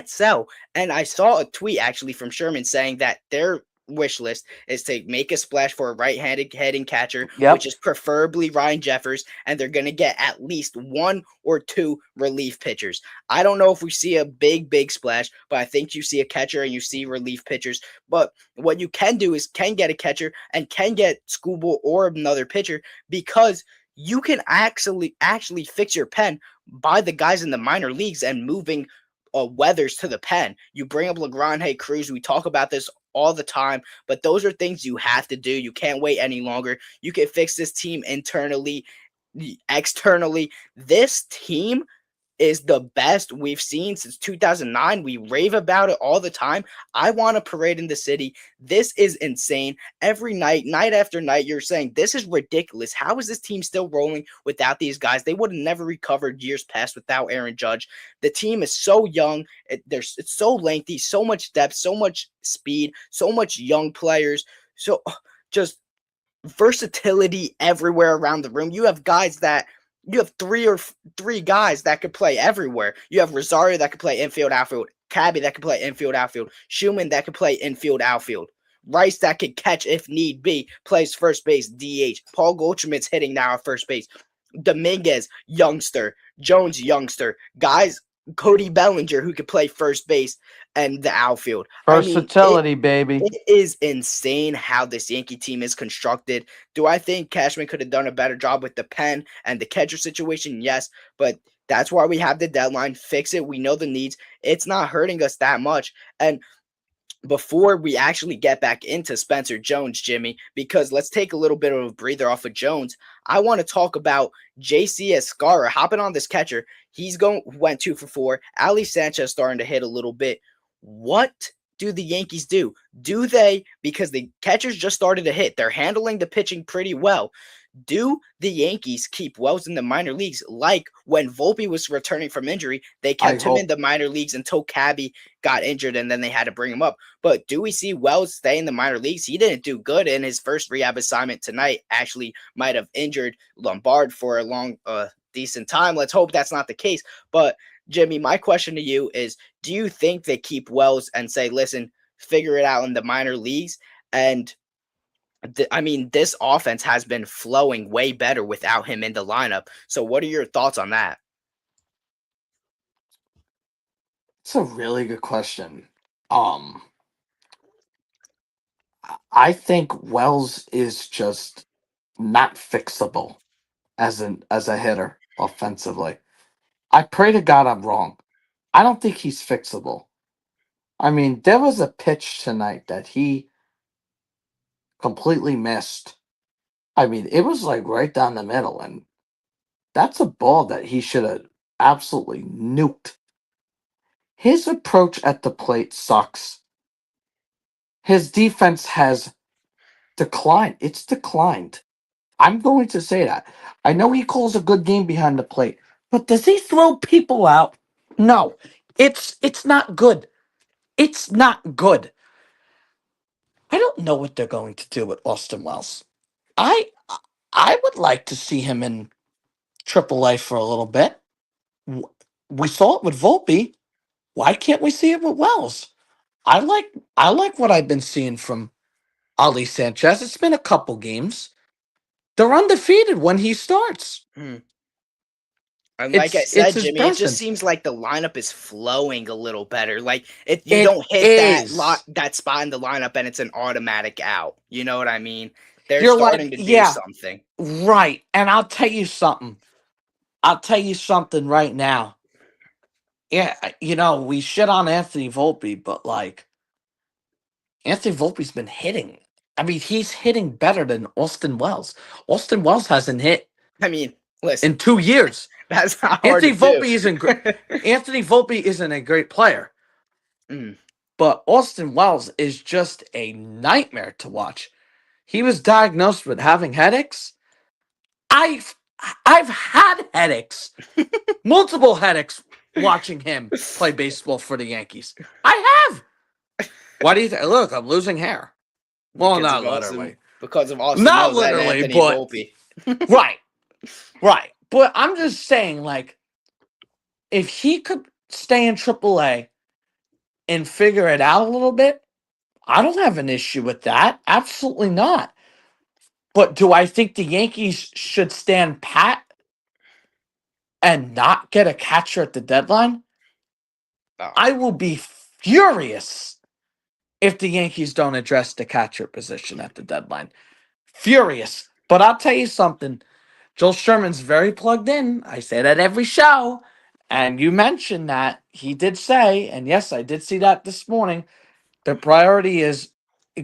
sell. And I saw a tweet actually from Sherman saying that their wish list is to make a splash for a right-handed heading catcher, which Yep. is preferably Ryan Jeffers, and they're gonna get at least 1 or 2 relief pitchers. I don't know if we see a big splash, but I think you see a catcher and you see relief pitchers. But what you can do is can get a catcher and can get Scooble or another pitcher because you can actually fix your pen by the guys in the minor leagues and moving Weathers to the pen. You bring up LeGrand, Cruz. We talk about this all the time, but those are things you have to do. You can't wait any longer. You can fix this team internally, externally. This team is the best we've seen since 2009. We rave about it all the time. I want a parade in the city. This is insane. Every night, night after night, you're saying this is ridiculous. How is this team still rolling without these guys? They would have never recovered years past without Aaron Judge. The team is so young. It's so lengthy, so much depth, so much speed, so much young players. So just versatility everywhere around the room. You have three guys that could play everywhere. You have Rosario that could play infield, outfield, Cabby that could play infield, outfield, Schumann that could play infield, outfield, Rice that could catch if need be, plays first base, DH. Paul Goldschmidt's hitting now at first base. Dominguez, youngster. Jones, youngster. Guys, Cody Bellinger who could play first base and the outfield. I mean, Versatility, baby. it is insane how this Yankee team is constructed. Do I think Cashman could have done a better job with the pen and the catcher situation? Yes, but that's why we have the deadline. Fix it. We know the needs. It's not hurting us that much. And before we actually get back into Spencer Jones, Jimmy, because let's take a little bit of a breather off of Jones. I want to talk about JC Escara hopping on this catcher. Went 2 for 4. Ali Sanchez starting to hit a little bit. What do the Yankees do? Do they, because the catchers just started to hit, they're handling the pitching pretty well. Do the Yankees keep Wells in the minor leagues like when Volpe was returning from injury? They I kept him in hope. the minor leagues until Cabby got injured and then they had to bring him up. But do we see Wells stay in the minor leagues? He didn't do good in his first rehab assignment tonight. Actually, might have injured Lombard for a long, decent time. Let's hope that's not the case. But Jimmy, my question to you is: do you think they keep Wells and say, "Listen, figure it out in the minor leagues"? And I mean, this offense has been flowing way better without him in the lineup. So, what are your thoughts on that? It's a really good question. Um, I think Wells is just not fixable as a hitter offensively. I pray to God I'm wrong. I don't think he's fixable. I mean, there was a pitch tonight that he completely missed. I mean, it was like right down the middle, and that's a ball that he should have absolutely nuked. His approach at the plate sucks. His defense has declined. It's declined. I'm going to say that. I know he calls a good game behind the plate, but does he throw people out? No. It's not good. It's not good. I don't know what they're going to do with Austin Wells. I I would like to see him in AAA for a little bit. W- We saw it with Volpe. Why can't we see it with Wells? I like I like what I've been seeing from Ali Sanchez. It's been a couple games. They're undefeated when he starts. Hmm. And like I It's said, his Jimmy, it just presence. seems like the lineup is flowing a little better. Like if you It don't hit is. that spot in the lineup and it's an automatic out. You know what I mean? They're You're starting like, to do yeah, something. right. And I'll tell you something. I'll tell you something right now. Yeah, we shit on Anthony Volpe, but like Anthony Volpe's been hitting. I mean, he's hitting better than Austin Wells. Austin Wells hasn't hit I mean, listen, in 2 years. that's not hard to Anthony do. Volpe isn't great. Anthony Volpe isn't a great player, Mm. but Austin Wells is just a nightmare to watch. He was diagnosed with having headaches. I've I've had headaches, multiple headaches watching him play baseball for the Yankees. I have. Why do you think? Look, I'm losing hair. Well, because not of Austin literally. because of Austin Not Wells and literally, Anthony but Volpe. right, right. But I'm just saying, like, if he could stay in AAA and figure it out a little bit, I don't have an issue with that. Absolutely not. But do I think the Yankees should stand pat and not get a catcher at the deadline? Oh, I will be furious if the Yankees don't address the catcher position at the deadline. Furious. But I'll tell you something. Joel Sherman's very plugged in. I say that every show. And you mentioned that. He did say, and yes, I did see that this morning. The priority is,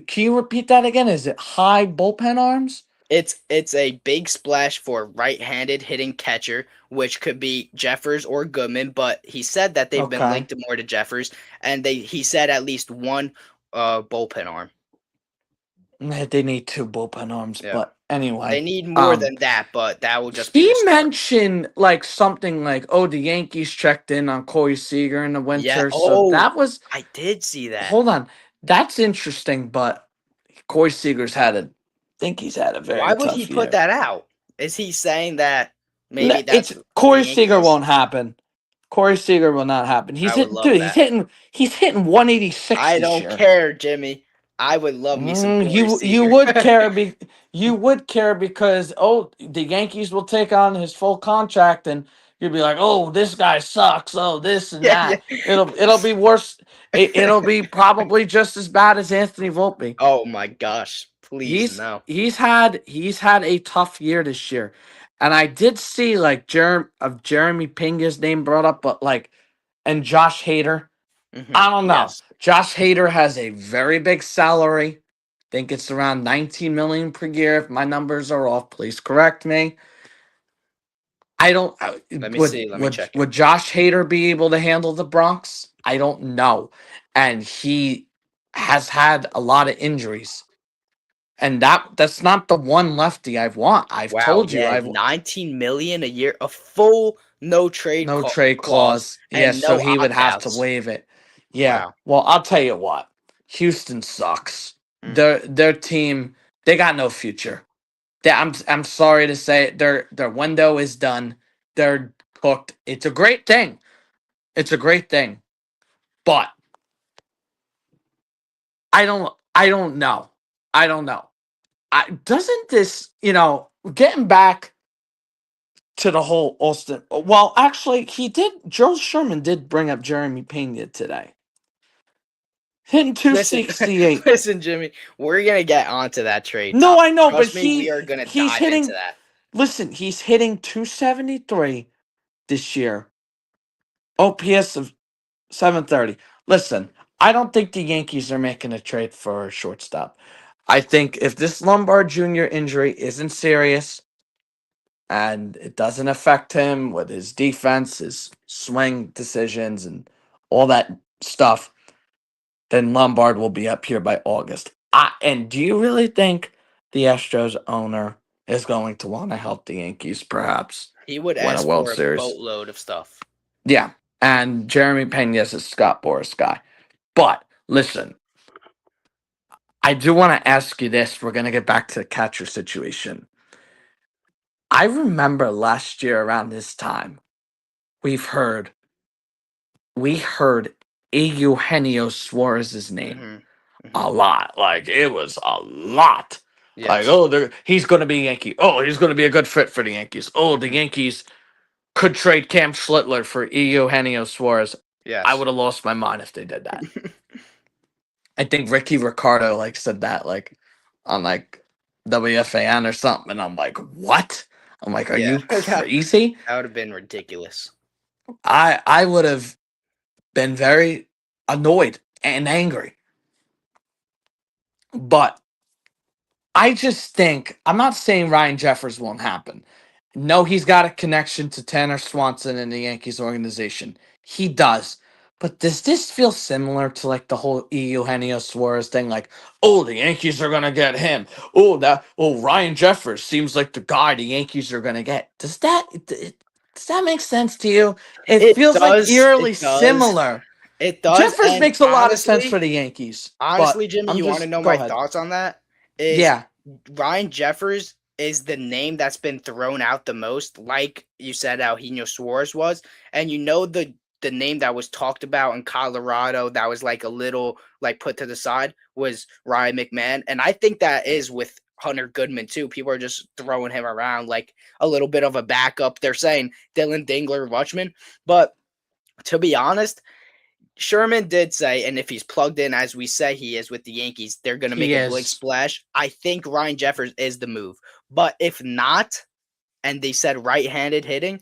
can you repeat that again? Is it high bullpen arms? it's a big splash for right-handed hitting catcher, which could be Jeffers or Goodman, but he said that they've been Okay. linked more to Jeffers, and he said at least one bullpen arm. They need two bullpen arms, Yeah, but they anyway. need more than that, but that will just be He the start. mentioned like something like, "Oh, the Yankees checked in on Corey Seager in the Yeah. winter." So Oh, that was, I did see that. hold on, that's interesting. But Corey Seager's think he's had a Why very would he tough put year. that out? Is he saying that No, maybe that's it's the Corey Seager Yankees? won't happen. Corey Seager will not happen. I would love He's that. hitting, he's hitting 186 I this don't year. care, Jimmy. I would love me some Corey You Seager. would care you would care because, oh, the Yankees will take on his full contract, and you'd be like, oh, this guy sucks, oh, this and Yeah, yeah. that. It'll be worse. It'll be probably just as bad as Anthony Volpe. Oh my gosh. Please no. He's had a tough year this year, and I did see like Jeremy Pinga's name brought up, but like, and Josh Hader. I don't know. Yes. Josh Hader has a very big salary. Think it's around 19 million per year. If my numbers are off, please correct me. I don't. Let me Would see. Let me would check it. would Josh Hader be able to handle the Bronx? I don't know, and he has had a lot of injuries, and that's not the one lefty I want. I've Wow, told you yeah, I've 19 million a year, a full no trade no trade clause clause. Yeah, and so no he would have to opt-outs. waive it. Yeah. Wow. Well, I'll tell you what. Houston sucks. Mm. Their team, they got no future. I'm sorry to say it. Their window is done. They're cooked. It's a great thing. It's a great thing. But I don't know. I don't know. Doesn't this, getting back to the whole Austin. Well, actually, he did. Joe Sherman did bring up Jeremy Pena today. hitting Listen, 268. listen, Jimmy. We're gonna get onto that trade No, topic. I know, but Trust me, we are gonna he's dive into hitting. that. Listen, he's hitting 273 this year. OPS of 730. Listen, I don't think the Yankees are making a trade for a shortstop. I think if this Lombard Jr. injury isn't serious and it doesn't affect him with his defense, his swing decisions, and all that stuff, then Lombard will be up here by August. And do you really think the Astros owner is going to want to help the Yankees perhaps He would win a ask World for a Series? boatload of stuff. Yeah. And Jeremy Pena's a Scott Boras guy. But listen, I do want to ask you this. We're going to get back to the catcher situation. I remember last year around this time, we've heard we heard Eugenio Suarez's name Mm-hmm. Mm-hmm. a lot. Like it was a lot. Like, Yes. oh, he's going to be a Yankee. Oh, he's going to be a good fit for the Yankees. Oh, the Mm-hmm. Yankees could trade Cam Schlittler for Eugenio Suarez. I Yes. would have lost my mind if they did that. I think Ricky Ricardo like said that like on like WFAN or something, and I'm like, what? I'm like, are Yeah. you That crazy? would have been ridiculous. I would have been very annoyed and angry, but I just think I'm not saying Ryan Jeffers won't happen. No, he's got a connection to Tanner Swanson and the Yankees organization. He does. But does this feel similar to like the whole Eugenio Suarez thing? Like, oh, the Yankees are gonna get him. Ryan Jeffers seems like the guy the Yankees are gonna get. Does that make sense to you? It It feels like does. eerily It does. similar. It does. Jeffers And makes a lot of sense for honestly, the Yankees, but honestly, Jimmy, I'm you want to just know go my ahead. thoughts on that? Is Yeah, Ryan Jeffers is the name that's been thrown out the most, like you said, Eugenio Suarez was, and the name that was talked about in Colorado that was like a little like put to the side was Ryan McMahon, and I think that is with Hunter Goodman too. People are just throwing him around like a little bit of a backup. They're saying Dylan Dingler, Rutschman, but to be honest, Sherman did say, and if he's plugged in as we say he is with the Yankees, they're going to he make a big is. splash. I think Ryan Jeffers is the move. But if not, and they said right-handed hitting,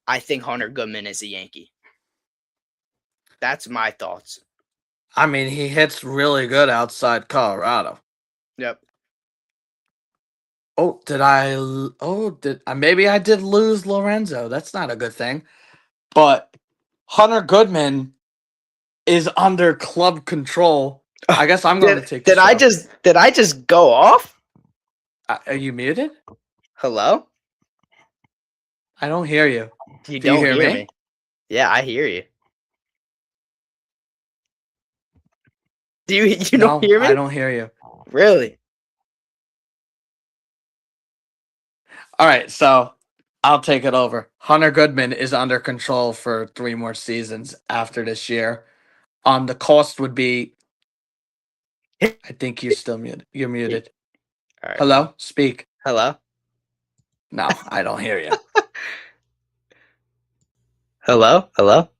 I think Hunter Goodman is a Yankee. That's my thoughts. I mean, he hits really good outside Colorado. Yep. Oh, did I? Oh, did maybe I did lose Lorenzo? That's not a good thing. But Hunter Goodman is under club control. I guess I'm going Did to take the did I show. just go off? Are you muted? Hello? I don't hear you. You Do you don't hear hear me? me. Yeah, I hear you. Do you don't No, hear I me? don't hear you. Really? All right, so I'll take it over. Hunter Goodman is under control for 3 more seasons after this year. The cost would be. I think you're still muted. You're muted. All right. Hello, speak. Hello? No, I don't hear you. Hello? Hello?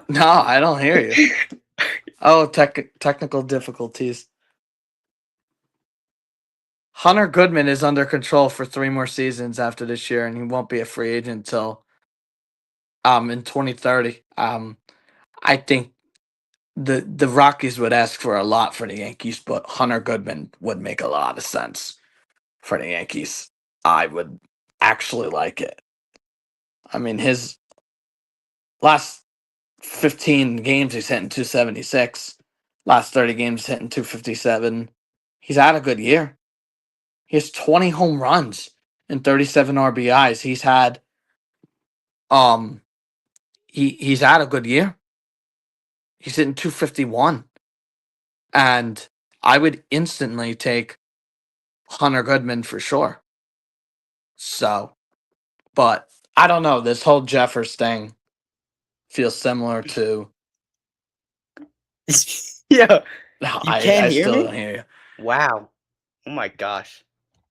No, I don't hear you. Oh, technical difficulties. Hunter Goodman is under control for 3 more seasons after this year, and he won't be a free agent until in 2030. I think the Rockies would ask for a lot for the Yankees, but Hunter Goodman would make a lot of sense for the Yankees. I would actually like it. I mean, his last 15 games he's hitting 276. Last 30 games hitting 257. He's had a good year. He has 20 home runs and 37 RBIs. Um he's had a good year. He's hitting 251. And I would instantly take Hunter Goodman for sure. So, but I don't know. This whole Jeffers thing feels similar to. Yeah. No, You I can't I hear still me? don't hear you. Wow. Oh my gosh.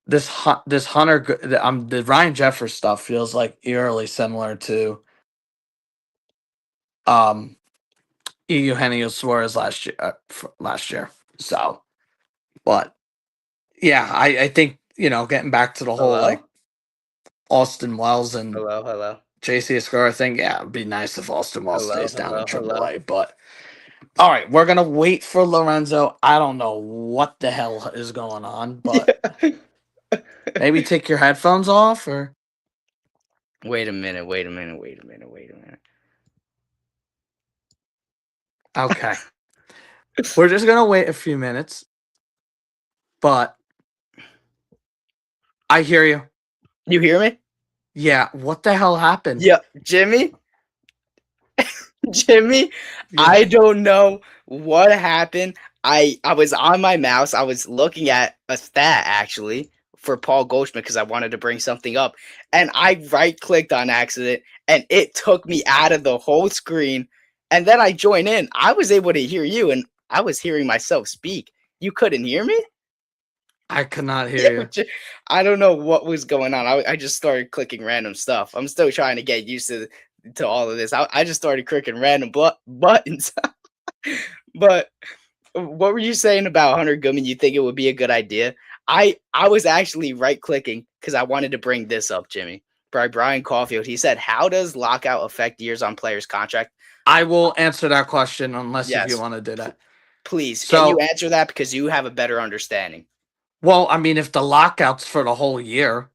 This Hunter the Ryan Jeffers stuff feels like eerily similar to um Eugenio Suarez last year. So, but yeah, I think getting back to the whole like Hello? Austin Wells and Hello, hello. JC Escobar thing. Yeah, it'd be nice if Austin Wells Hello, stays down in hello, hello. AAA. But all right, we're gonna wait for Lorenzo. I don't know what the hell is going on, but Yeah. maybe take your headphones off or Wait a minute, wait a minute, wait a minute, wait a minute. okay. We're just gonna wait a few minutes, but I hear you. You hear me? Yeah, what the hell happened? Yeah, Jimmy? Jimmy, Yeah. I don't know what happened. I was on my mouse. I was looking at a stat actually for Paul Goldschmidt because I wanted to bring something up, and I right clicked on accident, and it took me out of the whole screen. And then I joined in. I was able to hear you, and I was hearing myself speak. You couldn't hear me? I could not hear Yeah, you. I don't know what was going on. I just started clicking random stuff. I'm still trying to get used to all of this. I just started clicking random buttons. But what were you saying about Hunter Goodman? You think it would be a good idea? I was actually right clicking because I wanted to bring this up, Jimmy. By Brian Caulfield, he said, "How does lockout affect years on players' contract?" I will answer that question unless if you Yes, want to do that. please. Can you So, answer that because you have a better understanding? well, I mean, if the lockout's for the whole year,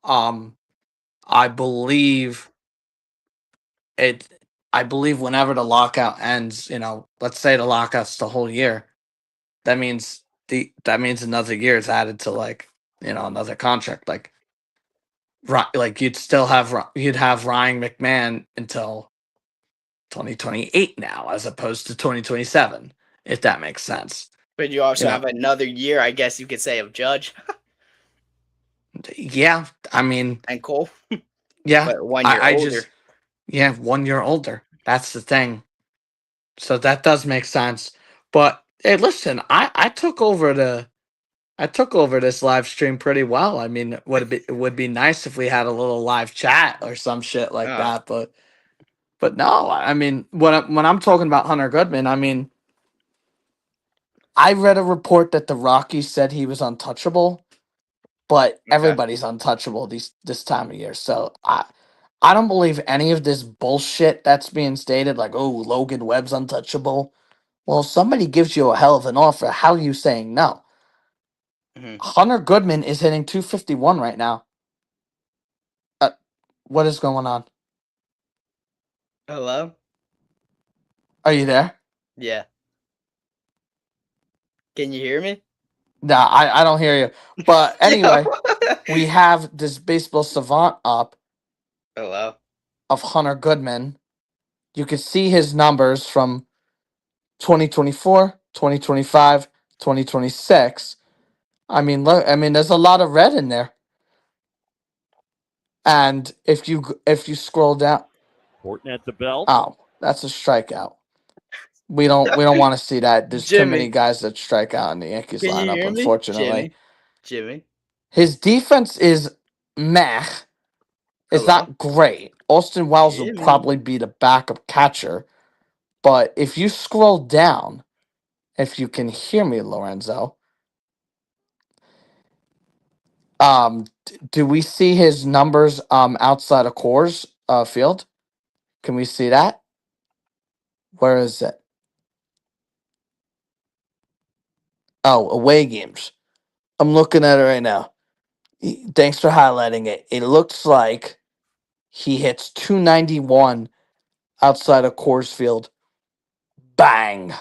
um, I believe it. I believe whenever the lockout ends, let's say the lockout's the whole year, that means another year is added to like another contract. Like you'd have Ryan McMahon until 2028 now, as opposed to 2027, if that makes sense. But you You also know, have another year, I guess you could say, of Judge yeah. I mean, and Cole, yeah. but 1 year I older. just yeah, 1 year older. That's the thing. So that does make sense. But hey, listen, I took over this live stream pretty well. I mean, it would be nice if we had a little live chat or some shit like Oh, that. But no, I mean, when I'm talking about Hunter Goodman, I mean, I read a report that the Rockies said he was untouchable, but okay. everybody's untouchable this time of year. So I don't believe any of this bullshit that's being stated, like, oh, Logan Webb's untouchable. Well, if somebody gives you a hell of an offer, how are you saying no? Hmm. Hunter Goodman is hitting 251 right now. Uh, what is going on? Hello? Are you there? Yeah. Can you hear me? Nah, I don't hear you. But Yo. anyway, we have this baseball savant up Hello? of Hunter Goodman. You can see his numbers from 2024, 2025, 2026. I mean, look, I mean, there's a lot of red in there. And if you scroll down, Horton at the belt. oh, that's a strikeout. We don't want to see that. There's too many Jimmy, guys that strike out in the Yankees can you lineup, hear me? unfortunately. Jimmy? His defense is meh. It's Hello? not great. Austin Wells would Jimmy? probably be the backup catcher. But if you scroll down, if you can hear me, Lorenzo, do we see his numbers outside of Coors Field? Can we see that? Where is it? Oh, away games. I'm looking at it right now. Thanks for highlighting it. It looks like he hits 291 outside of Coors Field. Bang!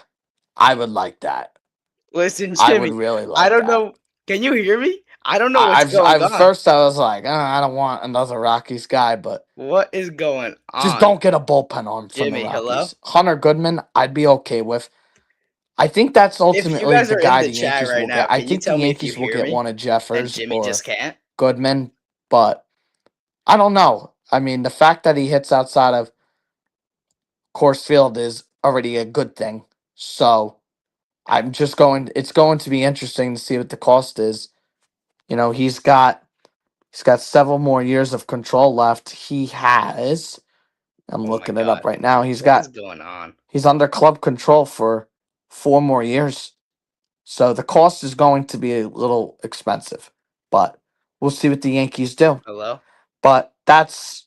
I would like that. Listen, I would Jimmy, really I like don't that. know. Can you hear me? I don't know I, what's I've, going I've on. first I was like, I don't want another Rockies guy, but What is going just on? don't get a bullpen arm from the Jimmy, hello? Rockies. Hunter Goodman, I'd be okay with. I think that's If you ultimately guys the are in guy the the chat Yankees right will now, get. I can you think the tell me if you Yankees will hear get me? one of And Jeffers Jimmy or just can't? Goodman, but I don't know. I mean, the fact that he hits outside of Coors Field is already a good thing. So it's going to be interesting to see what the cost is. He's got several more years of control left. I'm Oh my looking it God. up right now. What is going on? He's under club control for 4 more years. So the cost is going to be a little expensive. But we'll see what the Yankees do. Hello? But that's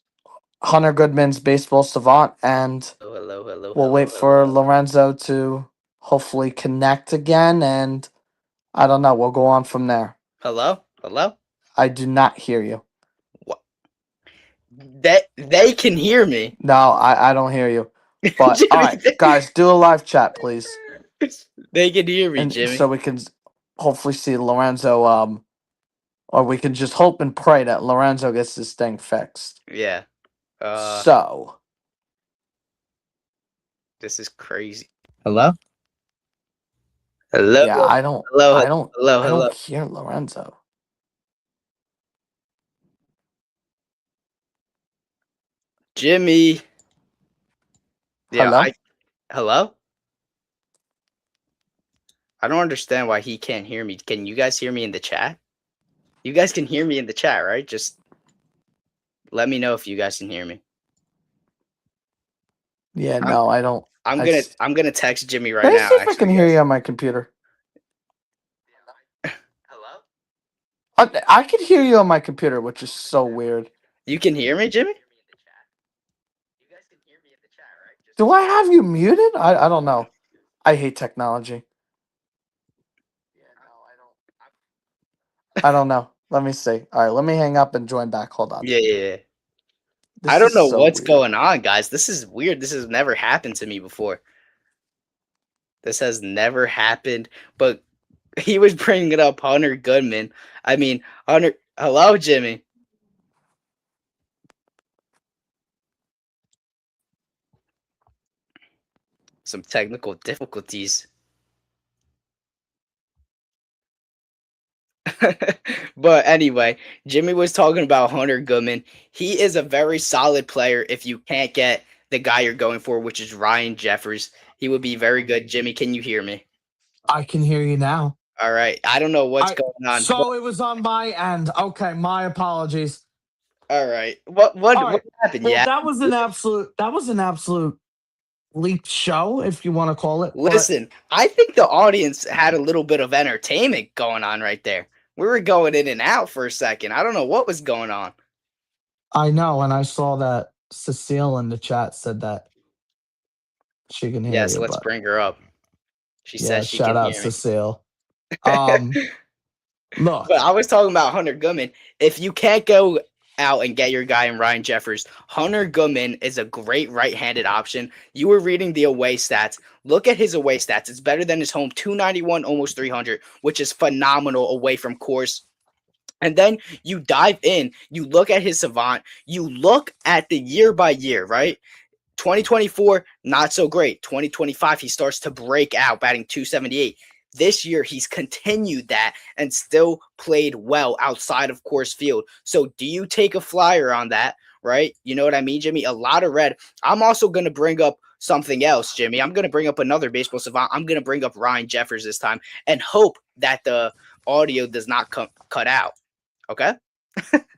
Hunter Goodman's baseball savant, and Hello. we'll wait for Lorenzo to hopefully connect again, and I don't know. We'll go on from there. Hello? I do not hear you. What? They can hear me. No, I don't hear you. But all right, guys, do a live chat, please, They can hear me, and Jimmy. so we can hopefully see Lorenzo. Or we can just hope and pray that Lorenzo gets this thing fixed. Yeah. So this is crazy. Hello? yeah, I Hello. don't hear Lorenzo. Jimmy. Yeah, Hello? hello? I don't understand why he can't hear me. Can you guys hear me in the chat? You guys can hear me in the chat, right? Just let me know if you guys can hear me. Yeah, no, I don't. I'm gonna text Jimmy right Let me now. see if I Actually, can hear guys. you on my computer. Hello? I can hear you on my computer, which is so weird. You can hear me, Jimmy? Do I have you muted? I don't know. I hate technology. I don't know. Let me see. All right, let me hang up and join back. Hold on. Yeah. This I don't is know so what's weird. going on, guys. This is weird. This has never happened to me before. This has never happened. But he was bringing it up, Hunter Goodman. I mean, Hunter. Hello, Jimmy. Some technical difficulties. But anyway, Jimmy was talking about Hunter Goodman. He is a very solid player if you can't get the guy you're going for, which is Ryan Jeffers. He would be very good. Jimmy, can you hear me? I can hear you now. All right. I don't know what's going on. So it was on my end. Okay, my apologies. All right. What All right. happened? Well, Yeah. that was an absolute leaked show, if you want to call it. Listen, I think the audience had a little bit of entertainment going on right there. We were going in and out for a second. I don't know what was going on. I know, and I saw that Cecile in the chat said that she can hear Yeah, you. so let's But bring her up. She yeah, says she shout can out hear me. Cecile. Look, But I was talking about Hunter Goodman. If you can't go out and get your guy in Ryan Jeffers, Hunter Goodman is a great right-handed option. You were reading the away stats. Look at his away stats. It's better than his home, 291, almost 300, which is phenomenal away from course. And then you dive in, you look at his savant, you look at the year by year, right? 2024, not so great. 2025, he starts to break out, batting 278. This year, he's continued that and still played well outside of course field. So, do you take a flyer on that, right? You know what I mean, Jimmy? A lot of red. I'm also going to bring up something else, Jimmy. I'm going to bring up another baseball savant. I'm going to bring up Ryan Jeffers this time and hope that the audio does not cut out. Okay?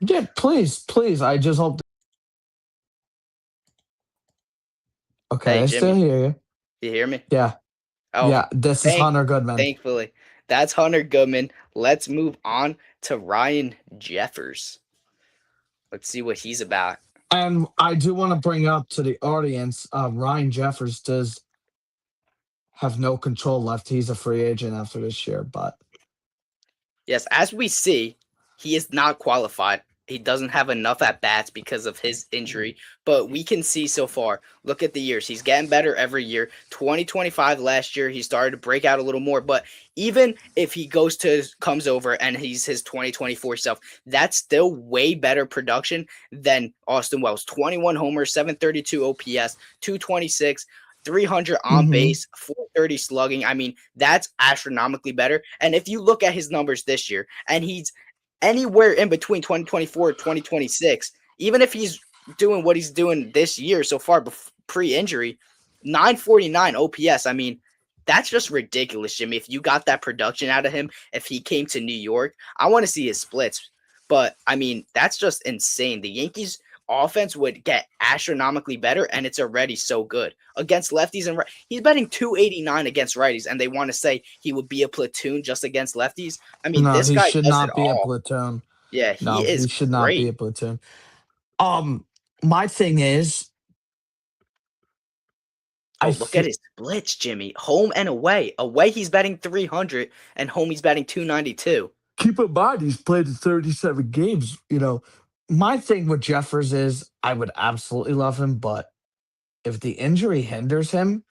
yeah, please. I just hope. Okay, Hey, I still Jimmy, hear you. you hear me? Yeah, Oh, yeah. This is Hunter Goodman. thankfully. That's Hunter Goodman. Let's move on to Ryan Jeffers. Let's see what he's about. And I do want to bring up to the audience, Ryan Jeffers does have no control left. He's a free agent after this year, but Yes, as we see, he is not qualified. He doesn't have enough at bats because of his injury, but we can see so far. Look at the years. He's getting better every year. 2025 last year, he started to break out a little more, but even if he comes over and he's his 2024 self, that's still way better production than Austin Wells. 21 homers, 732 OPS, 226, 300 on base, 430 slugging. I mean, that's astronomically better. And if you look at his numbers this year, and he's anywhere in between 2024 and 2026, even if he's doing what he's doing this year so far pre-injury, 949 OPS. I mean, that's just ridiculous, Jimmy. If you got that production out of him, if he came to New York, I want to see his splits. But I mean, that's just insane. The Yankees offense would get astronomically better, and it's already so good against lefties and he's betting 289 against righties, and they want to say he would be a platoon just against lefties. I mean, No, this he guy should does it not be a all. platoon. Yeah, he No, is he should not be great. a platoon. My thing is, Oh, I look at feel his splits, Jimmy. Home and away. Away, he's betting 300, and home, he's betting 292. keep in mind he's played in 37 games. My thing with Jeffers is I would absolutely love him, but if the injury hinders him,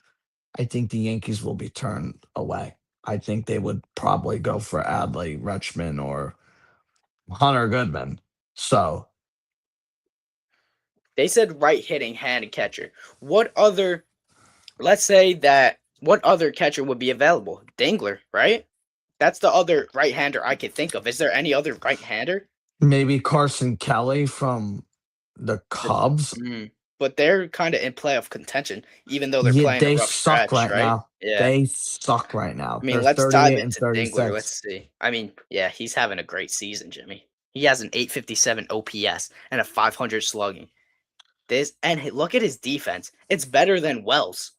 I think the Yankees will be turned away. I think they would probably go for Adley Rutschman or Hunter Goodman. So They said right hitting hand catcher. What other, let's say that, what other catcher would be available? Dingler, right? That's the other right-hander I could think of. Is there any other right-hander? maybe Carson Kelly from the The- Cubs. But they're kind of in playoff contention, even though they're Yeah, playing a they rough suck stretch, right right? now. Yeah. They suck right now. I mean, They're let's dive 38 and into Dingler. 36. Let's see. I mean, yeah, he's having a great season, Jimmy. He has an 857 OPS and a 500 slugging. Look at his defense. It's better than Wells.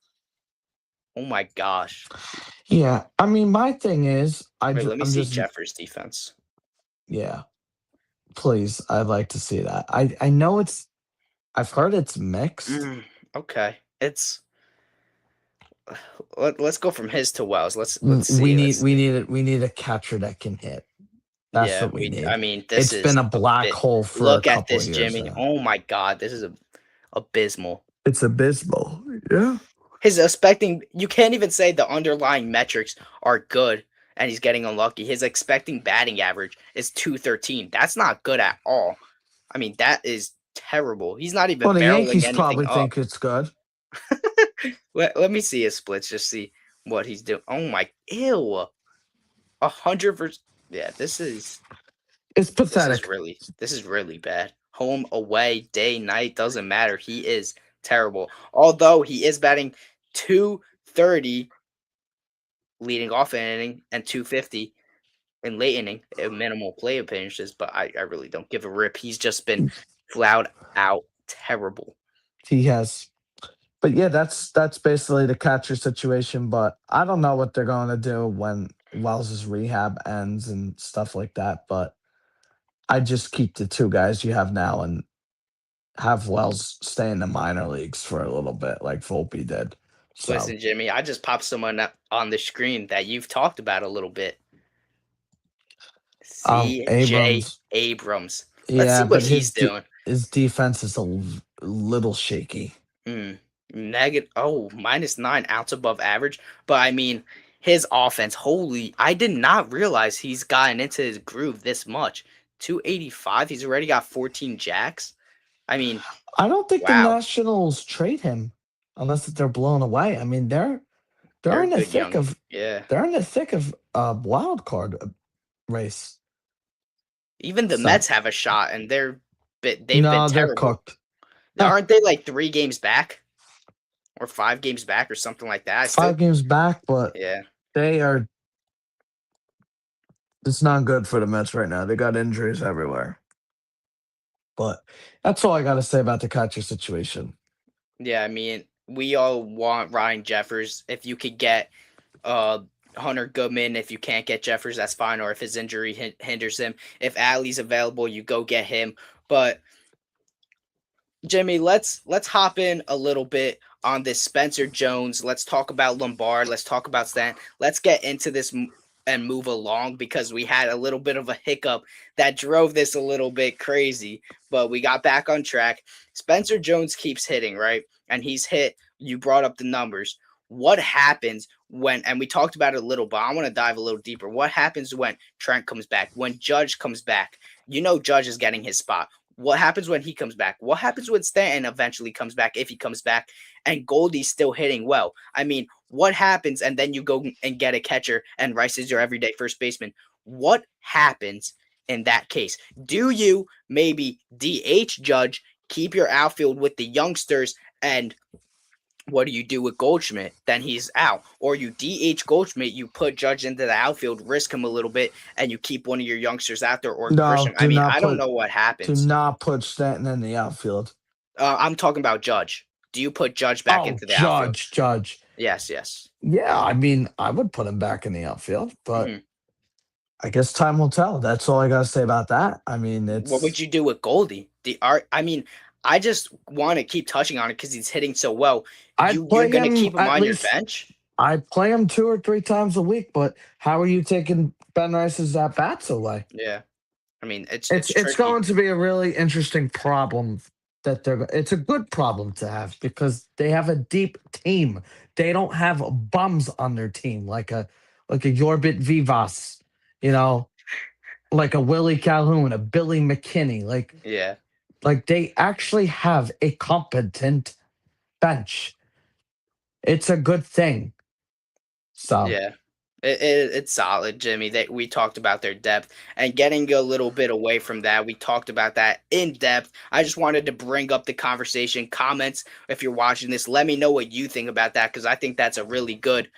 Oh my gosh. Yeah, I mean, my thing is, Wait, let me I'm see just, Jeffers' defense. yeah. Please, I'd like to see that. I know I've heard it's mixed. Okay, it's let's go from his to Wells. Let's We see. need Let's see. we need a catcher that can hit. That's Yeah, what we I need. mean, this It's is been a a black bit. hole for a Look at couple of this, years Jimmy. now. Oh my God, this is abysmal. It's abysmal. Yeah. His expecting, you can't even say the underlying metrics are good, and he's getting unlucky. His expecting batting average is 213. That's not good at all. I mean, that is terrible. He's not even Well, the barreling Yankees anything probably up. think it's good. Let me see his splits. Just see what he's doing. Oh my, ew, 100%. Yeah, It's pathetic. this is really bad. Home, away, day, night, doesn't matter. He is terrible. Although he is batting 230 leading off an inning and 250 in late inning, minimal play appearances, but I really don't give a rip. He's just been flat out terrible. He has. But yeah, that's basically the catcher situation. But I don't know what they're going to do when Wells's rehab ends and stuff like that. But I just keep the two guys you have now and have Wells stay in the minor leagues for a little bit, like Volpe did. So Listen, Jimmy, I just popped someone up on the screen that you've talked about a little bit. C.J. Abrams, Abrams. Let's see yeah, what but he's doing. his defense is a little shaky. Negative. Oh, -9 outs above average. But I mean, his offense. Holy! I did not realize he's gotten into his groove this much. 285. He's already got 14 jacks. I mean, I don't think the wow. Nationals trade him unless they're blown away. I mean, they're They're a in the good thick young. of Yeah. wild card race. Even the So Mets have a shot, and they've been no, they're terrible. cooked. Aren't they like 3 games back, or 5 games back, or something like that? 5 games back, but Yeah. they are. It's not good for the Mets right now. They got injuries everywhere. But that's all I got to say about the catcher situation. Yeah, I mean, we all want Ryan Jeffers. If you could get Hunter Goodman, if you can't get Jeffers, that's fine. Or if his injury hinders him, if Alley's available, you go get him. But Jimmy, let's hop in a little bit on this Spencer Jones. Let's talk about Lombard. Let's talk about Stan. Let's get into this and move along because we had a little bit of a hiccup that drove this a little bit crazy, but we got back on track. Spencer Jones keeps hitting, right? And he's hit. You brought up the numbers. What happens when, and we talked about it a little, but I want to dive a little deeper. What happens when Trent comes back, when Judge comes back? You know, Judge is getting his spot. What happens when he comes back? What happens when Stanton eventually comes back, if he comes back, and Goldie's still hitting well? I mean, what happens? And then you go and get a catcher, and Rice is your everyday first baseman. What happens in that case? Do you maybe DH Judge, keep your outfield with the youngsters, and What do you do with Goldschmidt? Then he's out. Or you DH Goldschmidt, you put Judge into the outfield, risk him a little bit, and you keep one of your youngsters out there or No, Grisham. I mean, I don't know what do happens. not put Stanton in the outfield. I'm talking about Judge. Do you put Judge back Oh, into the outfield? Judge. Yes, yes. Yeah, I mean, I would put him back in the outfield, but Hmm. I guess time will tell. That's all I gotta say about that. I mean, What would it's you do with Goldie? The art. I mean, I just want to keep touching on it because he's hitting so well. I'd You're play gonna him keep him at on your least. bench? I'd play him 2 or 3 times a week. But how are you taking Ben Rice's at bats away? Yeah. I mean, it's It's tricky. going to be a really interesting problem that they're. It's a good problem to have because they have a deep team. They don't have bums on their team like a Yorbit Vivas, you know, like a Willie Calhoun, a Billy McKinney. Yeah. Like they actually have a competent bench. It's a good thing. So Yeah. It's solid, Jimmy. That we talked about their depth and getting a little bit away from that. We talked about that in depth. I just wanted to bring up the conversation. Comments if you're watching this. Let me know what you think about that because I think that's a really good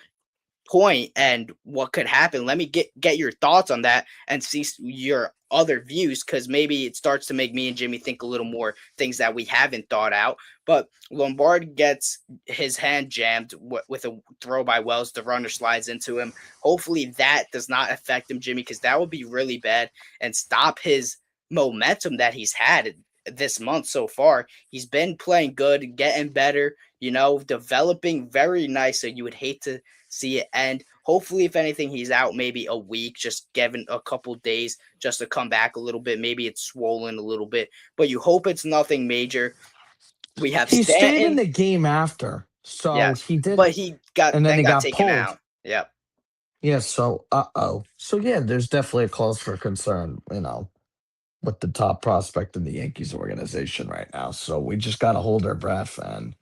point and what could happen. Let me get your thoughts on that and see your other views because maybe it starts to make me and Jimmy think a little more things that we haven't thought out. But Lombard gets his hand jammed with a throw by Wells. The runner slides into him. Hopefully that does not affect him, Jimmy, because that would be really bad and stop his momentum that he's had this month so far. He's been playing good, getting better, developing very nice. So you would hate to see it end. Hopefully, if anything, he's out maybe a week, just given a couple days just to come back a little bit. Maybe it's swollen a little bit, but you hope it's nothing major. We have he stayed in Stanton, the game after. So yes, he did, but he got and then then he got got taken pulled. out. Yep. Yeah, so So yeah, there's definitely a cause for concern, with the top prospect in the Yankees organization right now. So we just gotta hold our breath and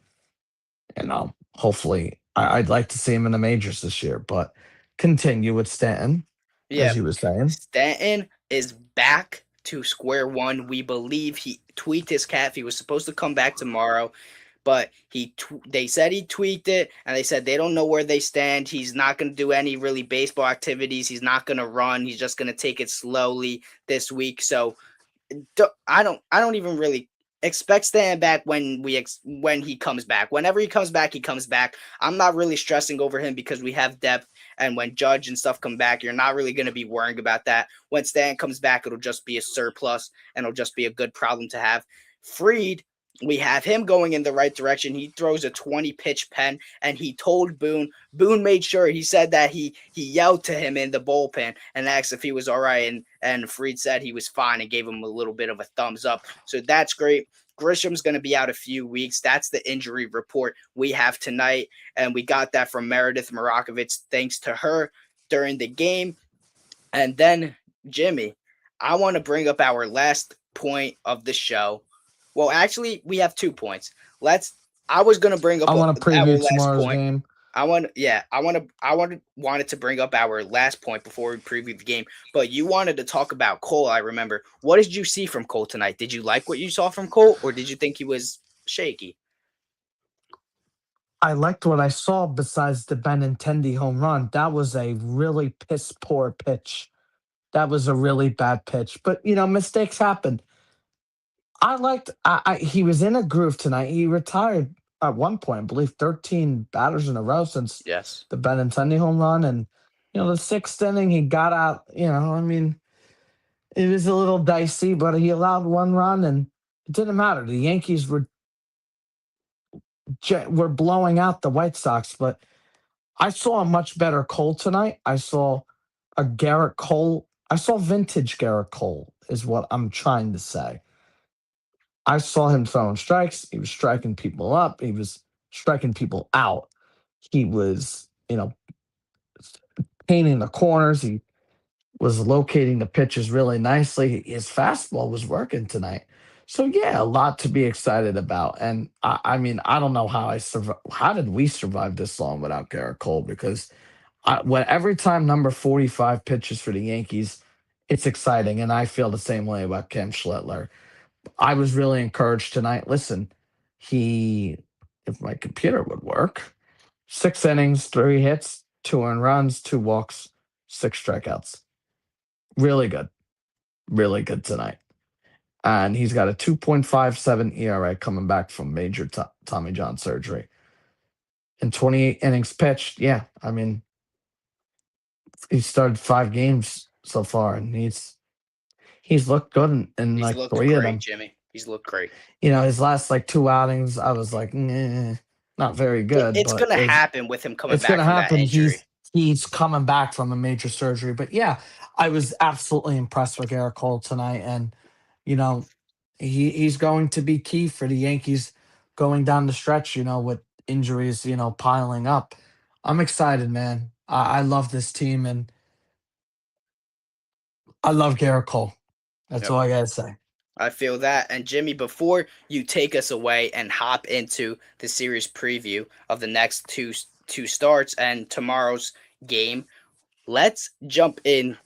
hopefully I'd like to see him in the majors this year, but continue with Stanton, as Yeah, you were saying. Stanton is back to square one. We believe he tweaked his calf. He was supposed to come back tomorrow, but they said he tweaked it, and they said they don't know where they stand. He's not going to do any really baseball activities. He's not going to run. He's just going to take it slowly this week. So I don't even really expect Stan back when he comes back. Whenever he comes back, he comes back. I'm not really stressing over him because we have depth. And when Judge and stuff come back, you're not really going to be worrying about that. When Stan comes back, it'll just be a surplus and it'll just be a good problem to have. Freed, we have him going in the right direction. He throws a 20 pitch pen and he told Boone. Boone made sure he said that he yelled to him in the bullpen and asked if he was all right. And Freed said he was fine and gave him a little bit of a thumbs up. So that's great. Grisham's going to be out a few weeks. That's the injury report we have tonight. And we got that from Meredith Marakovitz thanks to her during the game. And then, Jimmy, I want to bring up our last point of the show. Well, actually, we have 2 points. I was going to bring I up want to our preview last tomorrow's point. game. I wanted to bring up our last point before we preview the game, but you wanted to talk about Cole. I remember. What did you see from Cole tonight? Did you like what you saw from Cole, or did you think he was shaky? I liked what I saw besides the Benintendi home run. That was a really piss poor pitch. That was a really bad pitch. But mistakes happen. He was in a groove tonight. He retired at one point, I believe 13 batters in a row since Yes. the Benintendi home run. And, the sixth inning, he got out, I mean, it was a little dicey, but he allowed one run and it didn't matter. The Yankees were blowing out the White Sox, but I saw a much better Cole tonight. I saw a Garrett Cole. I saw vintage Garrett Cole, is what I'm trying to say. I saw him throwing strikes. He was striking people up. He was striking people out. He was, painting the corners. He was locating the pitches really nicely. His fastball was working tonight. So yeah, a lot to be excited about. And I mean, I don't know how I survive. How did we survive this long without Garrett Cole? Because every time number 45 pitches for the Yankees, it's exciting, and I feel the same way about Cam Schlittler. I was really encouraged tonight. Listen, he if my computer would work. 6 innings, 3 hits, 2 earned runs, 2 walks, 6 strikeouts. Really good. Really good tonight. And he's got a 2.57 ERA coming back from major Tommy John surgery. In 28 innings pitched, yeah, I mean, he's started 5 games so far, and he's looked good in He's like looked 3 of them. great, Jimmy. He's looked great. His last like 2 outings, I was like, not very good, It's but gonna happen with him coming it's back gonna from that happen. injury. He's coming back from a major surgery. But yeah, I was absolutely impressed with Garrett Cole tonight, and you know, he's going to be key for the Yankees going down the stretch. With injuries, piling up. I'm excited, man. I love this team, and I love Garrett Cole. That's Yep. all I gotta say. I feel that. And Jimmy, before you take us away and hop into the series preview of the next two starts and tomorrow's game, let's jump in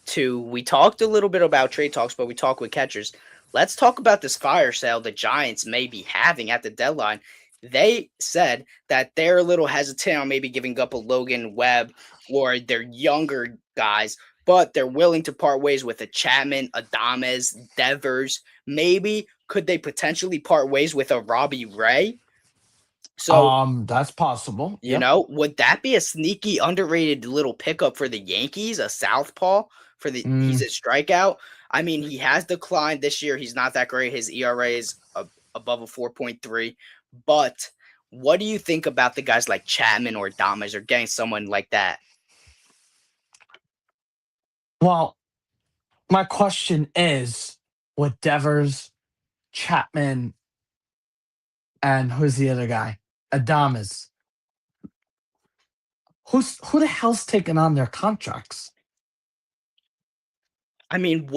to we talked a little bit about trade talks, but we talked with catchers. Let's talk about this fire sale the Giants may be having at the deadline. They said that they're a little hesitant on maybe giving up a Logan Webb or their younger guys, but they're willing to part ways with a Chapman, Adames, Devers. Maybe could they potentially part ways with a Robbie Ray? So That's possible. Yep. would that be a sneaky, underrated little pickup for the Yankees? A southpaw he's Mm, a strikeout. I mean, he has declined this year. He's not that great. His ERA is above a 4.3. But what do you think about the guys like Chapman or Damas or getting someone like that? well, my question is, with Devers, Chapman, and who's the other guy? Adamas. Who the hell's taking on their contracts? I mean,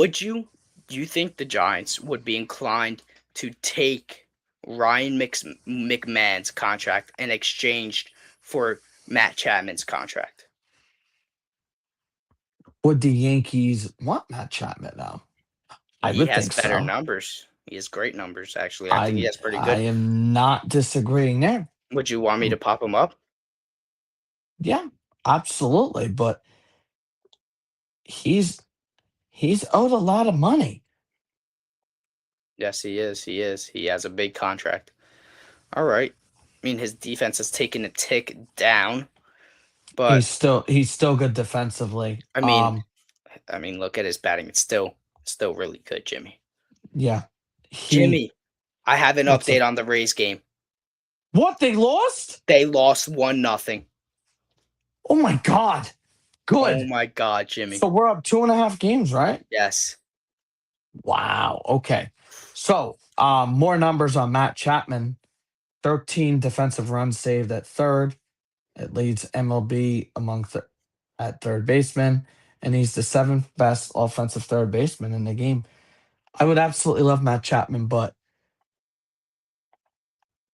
do you think the Giants would be inclined to take Ryan McMahon's contract in exchange for Matt Chapman's contract? Would the Yankees want Matt Chapman now? I He would has think better so. numbers. He has great numbers, actually. I think he I has pretty I good. am not disagreeing there. Would you want me to pop him up? Yeah, absolutely. But he's he's owed a lot of money. Yes, he is. He is. He has a big contract. All right. I mean, his defense has taken a tick down, but He's still good defensively. I mean, look at his batting. It's still really good, Jimmy. Yeah. He Jimmy, I have an what's update up? on the Rays game. What, they lost? They lost 1-0. Oh my god. Oh Good. my God, Jimmy. So we're up 2.5 games, right? Yes. Wow. Okay. So more numbers on Matt Chapman. 13 defensive runs saved at third. It leads MLB at third baseman, and he's the seventh best offensive third baseman in the game. I would absolutely love Matt Chapman, but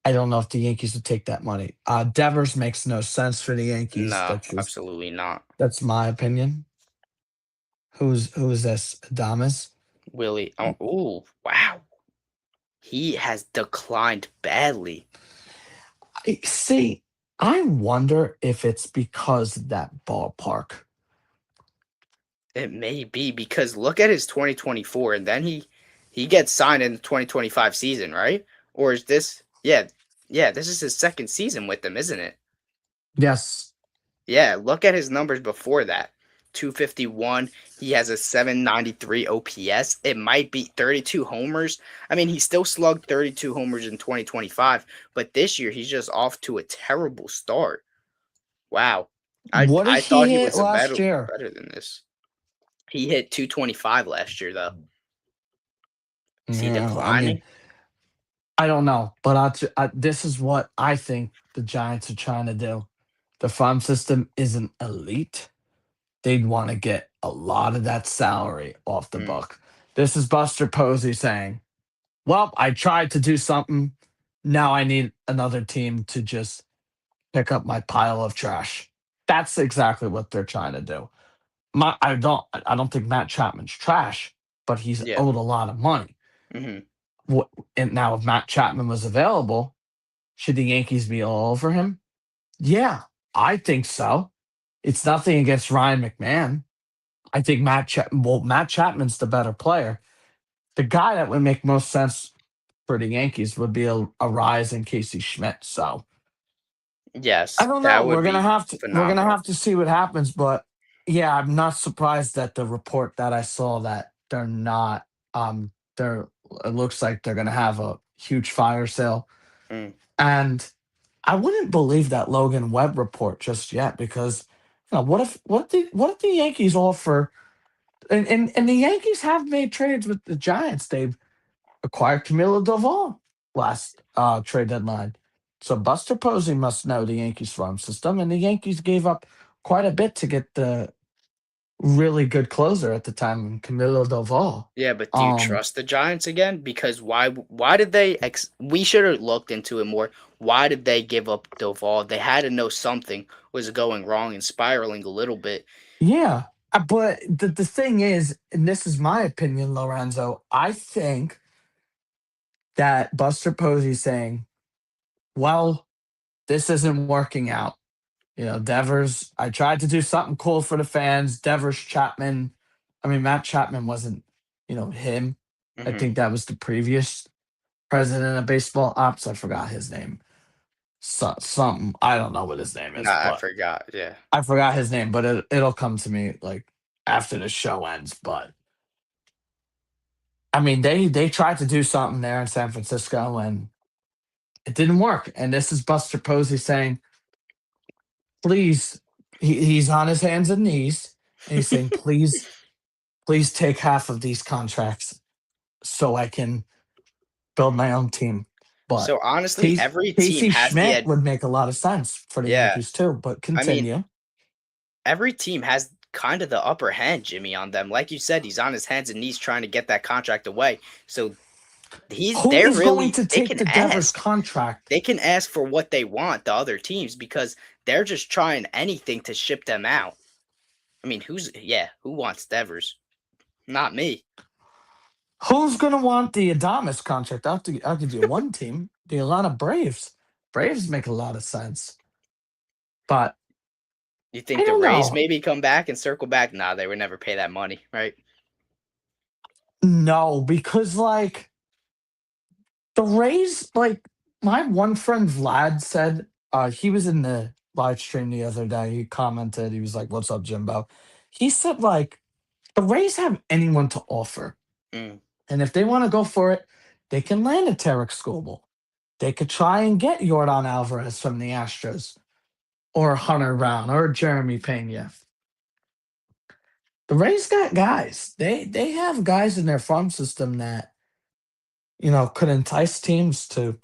I don't know if the Yankees would take that money. Devers makes no sense for the Yankees. No, absolutely not. That's my opinion. Who's this? Adamas? Willie. Oh, wow. He has declined badly. See, I wonder if it's because of that ballpark. It may be because look at his 2024 and then he gets signed in the 2025 season, right? Or is this yeah, this is his second season with them, isn't it? Yes. Yeah, look at his numbers before that. 251, he has a 793 OPS. It might be 32 homers. I mean, he still slugged 32 homers in 2025, but this year he's just off to a terrible start. Wow. What did I he thought he hit was a last year? better than this. He hit 225 last year, though. Is he Yeah, I declining? mean, I don't know, but this is what I think the Giants are trying to do. The farm system isn't elite. They'd want to get a lot of that salary off the Mm, book. This is Buster Posey saying, well, I tried to do something. Now I need another team to just pick up my pile of trash. That's exactly what they're trying to do. I don't think Matt Chapman's trash, but he's yeah. owed a lot of money. Hmm. And now if Matt Chapman was available, Should the Yankees be all over him? Yeah, I think so. It's nothing against Ryan McMahon. I think Matt Chapman's the better player. The guy that would make most sense for the Yankees would be a rise in Casey Schmidt. So I Yes, don't know. that would be We're gonna phenomenal. have to see what happens. But yeah, I'm not surprised that the report that I saw that they're not they're it looks like they're gonna have a huge fire sale. Mm. And I wouldn't believe that Logan Webb report just yet because what if the Yankees offer and the Yankees have made trades with the Giants. They've acquired Camilo Doval last trade deadline. So Buster Posey must know the Yankees farm system, and the Yankees gave up quite a bit to get the really good closer at the time, Camilo Doval. Yeah, but do you trust the Giants again? Because why did they we should have looked into it more. Why did they give up Doval? They had to know something was going wrong and spiraling a little bit. Yeah, but the thing is, and this is my opinion, Lorenzo, I think that Buster Posey saying, well, this isn't working out. Devers, I tried to do something cool for the fans. Matt Chapman wasn't, him. I Hmm. think that was the previous president of baseball ops. I forgot his name. Something. I don't know what his name is, Nah, I but forgot. Yeah. I forgot his name, but it'll come to me like after the show ends. But I mean, they tried to do something there in San Francisco and it didn't work. And this is Buster Posey saying, please, he's on his hands and knees, and he's saying, please take half of these contracts so I can build my own team. But So honestly, every team Casey has the Schmidt would make a lot of sense for the yeah. Yankees too. But I mean, continue. every team has kind of the upper hand, Jimmy, on them. Like you said, he's on his hands and knees trying to get that contract away. So Who they're is going really to take the Devers contract? they can ask for what they want, the other teams, because they're just trying anything to ship them out. I mean, who wants Devers? Not me. Who's going to want the Adamas contract? I'll give you one team, the Atlanta Braves. Braves make a lot of sense. But You I think the don't Rays know. maybe come back and circle back? Nah, they would never pay that money, right? No, because like the Rays, like my one friend Vlad said, he was in the live stream the other day. He commented, he was like, "What's up, Jimbo?" He said, like, the Rays have anyone to offer. Mm. And if they want to go for it, they can land a Tarek Skubal. They could try and get Jordan Alvarez from the Astros or Hunter Brown or Jeremy Pena. The Rays got guys. They have guys in their farm system that, could entice teams to,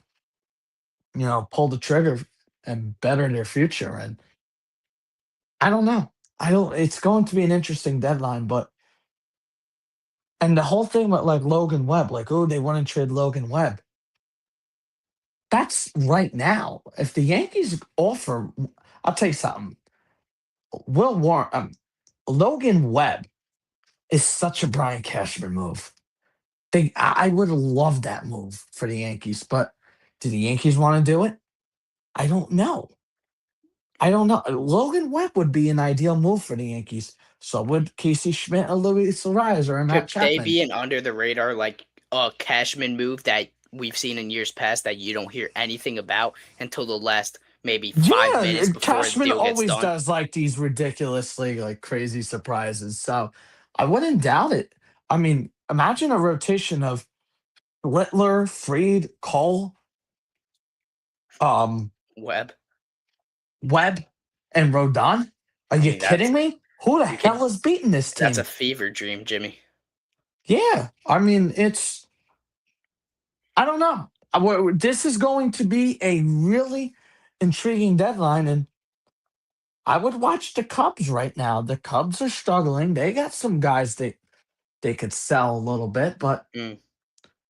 pull the trigger and better their future. And I don't know. I don't it's going to be an interesting deadline, but and the whole thing with like Logan Webb, like, oh, they want to trade Logan Webb. That's right now. If the Yankees offer, I'll tell you something. Will Warren, Logan Webb is such a Brian Cashman move. I would love that move for the Yankees, but do the Yankees want to do it? I don't know. I don't know. Logan Webb would be an ideal move for the Yankees. So would Casey Schmidt or Luis Ariz or Matt Could they Chapman. be an under the radar like a Cashman move that we've seen in years past that you don't hear anything about until the last maybe 5 minutes Yeah, before the Cashman deal gets always done? does like these ridiculously like crazy surprises. So I wouldn't doubt it. I mean, imagine a rotation of Littler, Freed, Cole, um, Webb. Webb, and Rodon. Are I you mean, that's kidding me? Who the you could. hell is beating this That's a team? fever dream, Jimmy. Yeah, I mean, I don't know. This is going to be a really intriguing deadline, and I would watch the Cubs right now. The Cubs are struggling. They got some guys they could sell a little bit, but Mm,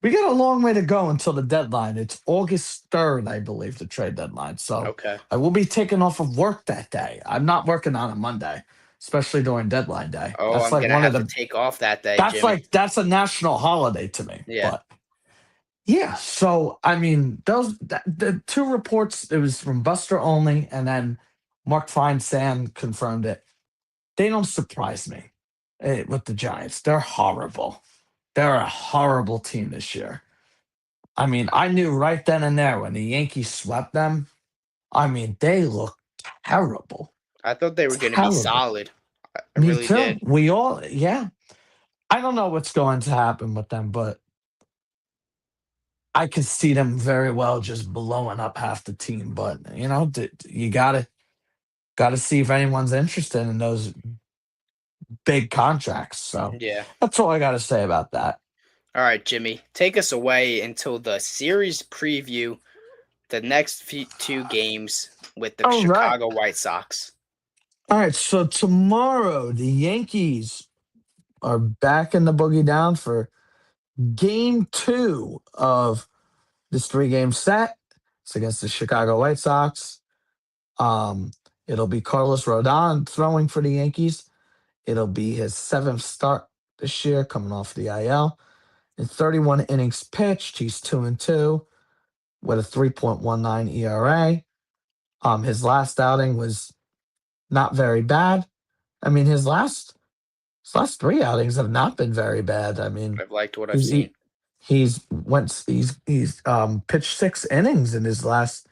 we got a long way to go until the deadline. It's August 3rd, I believe, the trade deadline. So okay. I will be taking off of work that day. I'm not working on a Monday, especially during deadline day. Oh, That's I'm like gonna one of have to the take off that day, Jimmy. that's a national holiday to me. Yeah. But Yeah, so I mean, the two reports, it was from Buster Olney, and then Mark Feinsand confirmed it. They don't surprise me with the Giants. They're horrible. They're a horrible team this year. I mean, I knew right then and there when the Yankees swept them. I mean, they look terrible. I thought they were going to be Terrible. solid. I Me really too. did. We all, yeah. I don't know what's going to happen with them, but I could see them very well just blowing up half the team. But you gotta see if anyone's interested in those big contracts. So Yeah. that's all I gotta say about that. All right, Jimmy, take us away until the series preview, the next two games with the All right. Chicago White Sox. All right. So tomorrow the Yankees are back in the boogie down for game 2 of this 3-game set. It's against the Chicago White Sox. Um, it'll be Carlos Rodon throwing for the Yankees. It'll be his 7th start this year, coming off the IL. In 31 innings pitched, he's 2-2 with a 3.19 ERA. His last outing was not very bad. I mean, his last 3 outings have not been very bad. I mean, I've liked what I've he's seen. he's pitched 6 innings in his last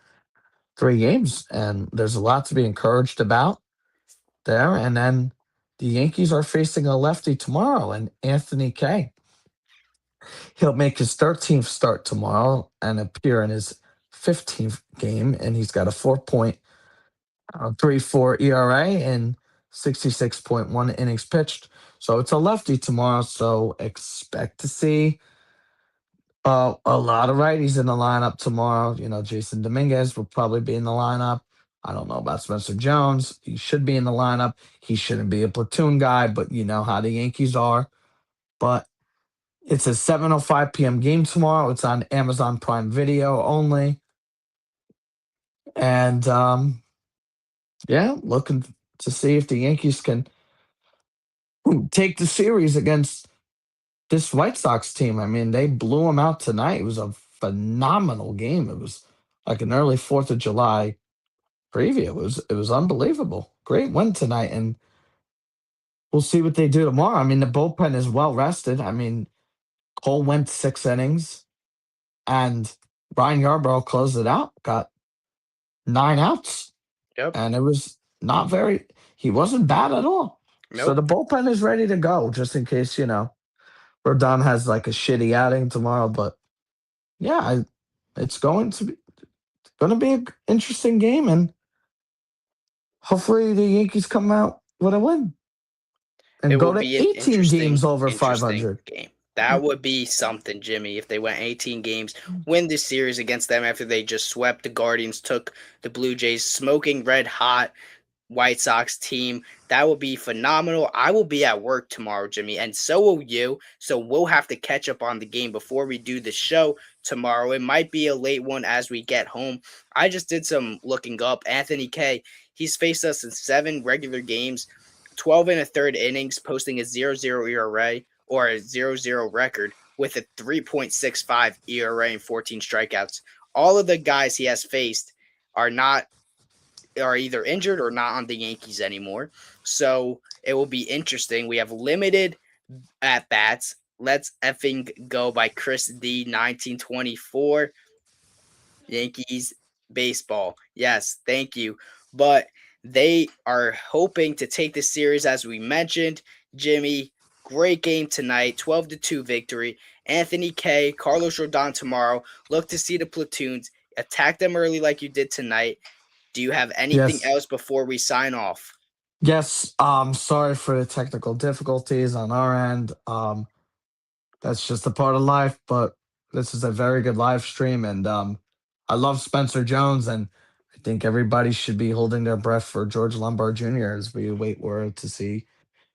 3 games, and there's a lot to be encouraged about there. And then the Yankees are facing a lefty tomorrow, and Anthony Kay. He'll make his 13th start tomorrow and appear in his 15th game, and he's got a 4.34 ERA and 66.1 innings pitched. So it's a lefty tomorrow. So expect to see a lot of righties in the lineup tomorrow. Jason Dominguez will probably be in the lineup. I don't know about Spencer Jones. He should be in the lineup. He shouldn't be a platoon guy, but you know how the Yankees are. But it's a 7:05 p.m. game tomorrow. It's on Amazon Prime Video only. And yeah, looking to see if the Yankees can take the series against this White Sox team. I mean, they blew them out tonight. It was a phenomenal game. It was like an early 4th of July preview. It was unbelievable. Great win tonight, and we'll see what they do tomorrow. I mean, the bullpen is well rested. I mean, Cole went 6 innings, and Brian Yarbrough closed it out. Got 9 outs, Yep. and it was not very. He wasn't bad at all. So Nope. the bullpen is ready to go, just in case Rodon has like a shitty outing tomorrow. But yeah, it's going to be an interesting game, and hopefully the Yankees come out with a win It and go will to be an 18 games over interesting 500. game. That would be something, Jimmy, if they went 18 games, win this series against them after they just swept the Guardians, took the Blue Jays smoking red hot White Sox team. That will be phenomenal. I will be at work tomorrow, Jimmy, and so will you. So we'll have to catch up on the game before we do the show tomorrow. It might be a late one as we get home. I just did some looking up. Anthony Kay, he's faced us in 7 regular games, 12 and a third innings, posting a 0-0 ERA or a 0-0 record with a 3.65 ERA and 14 strikeouts. All of the guys he has faced are either injured or not on the Yankees anymore. So it will be interesting. We have limited at bats. Let's effing go by Chris D 1924. Yankees baseball. Yes, thank you. But they are hoping to take this series, as we mentioned. Jimmy, great game tonight, 12-2 victory. Anthony Kay, Carlos Rodon tomorrow. Look to see the platoons. Attack them early like you did tonight. Do you have anything Yes. else before we sign off? Yes. Sorry for the technical difficulties on our end. That's just a part of life, but this is a very good live stream, and I love Spencer Jones, and I think everybody should be holding their breath for George Lombard Jr. as we wait word to see,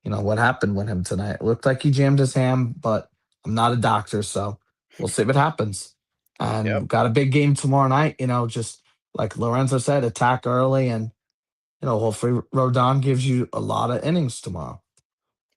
what happened with him tonight. It looked like he jammed his hand, but I'm not a doctor, so we'll see what happens. And Yep. we've got a big game tomorrow night. Just like Lorenzo said, attack early, and hopefully Rodon gives you a lot of innings tomorrow.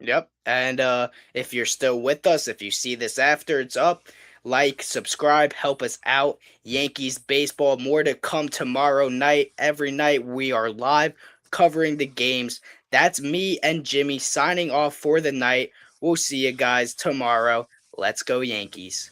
Yep. And if you're still with us, if you see this after it's up, like, subscribe, help us out. Yankees baseball, more to come tomorrow night. Every night we are live covering the games. That's me and Jimmy signing off for the night. We'll see you guys tomorrow. Let's go Yankees.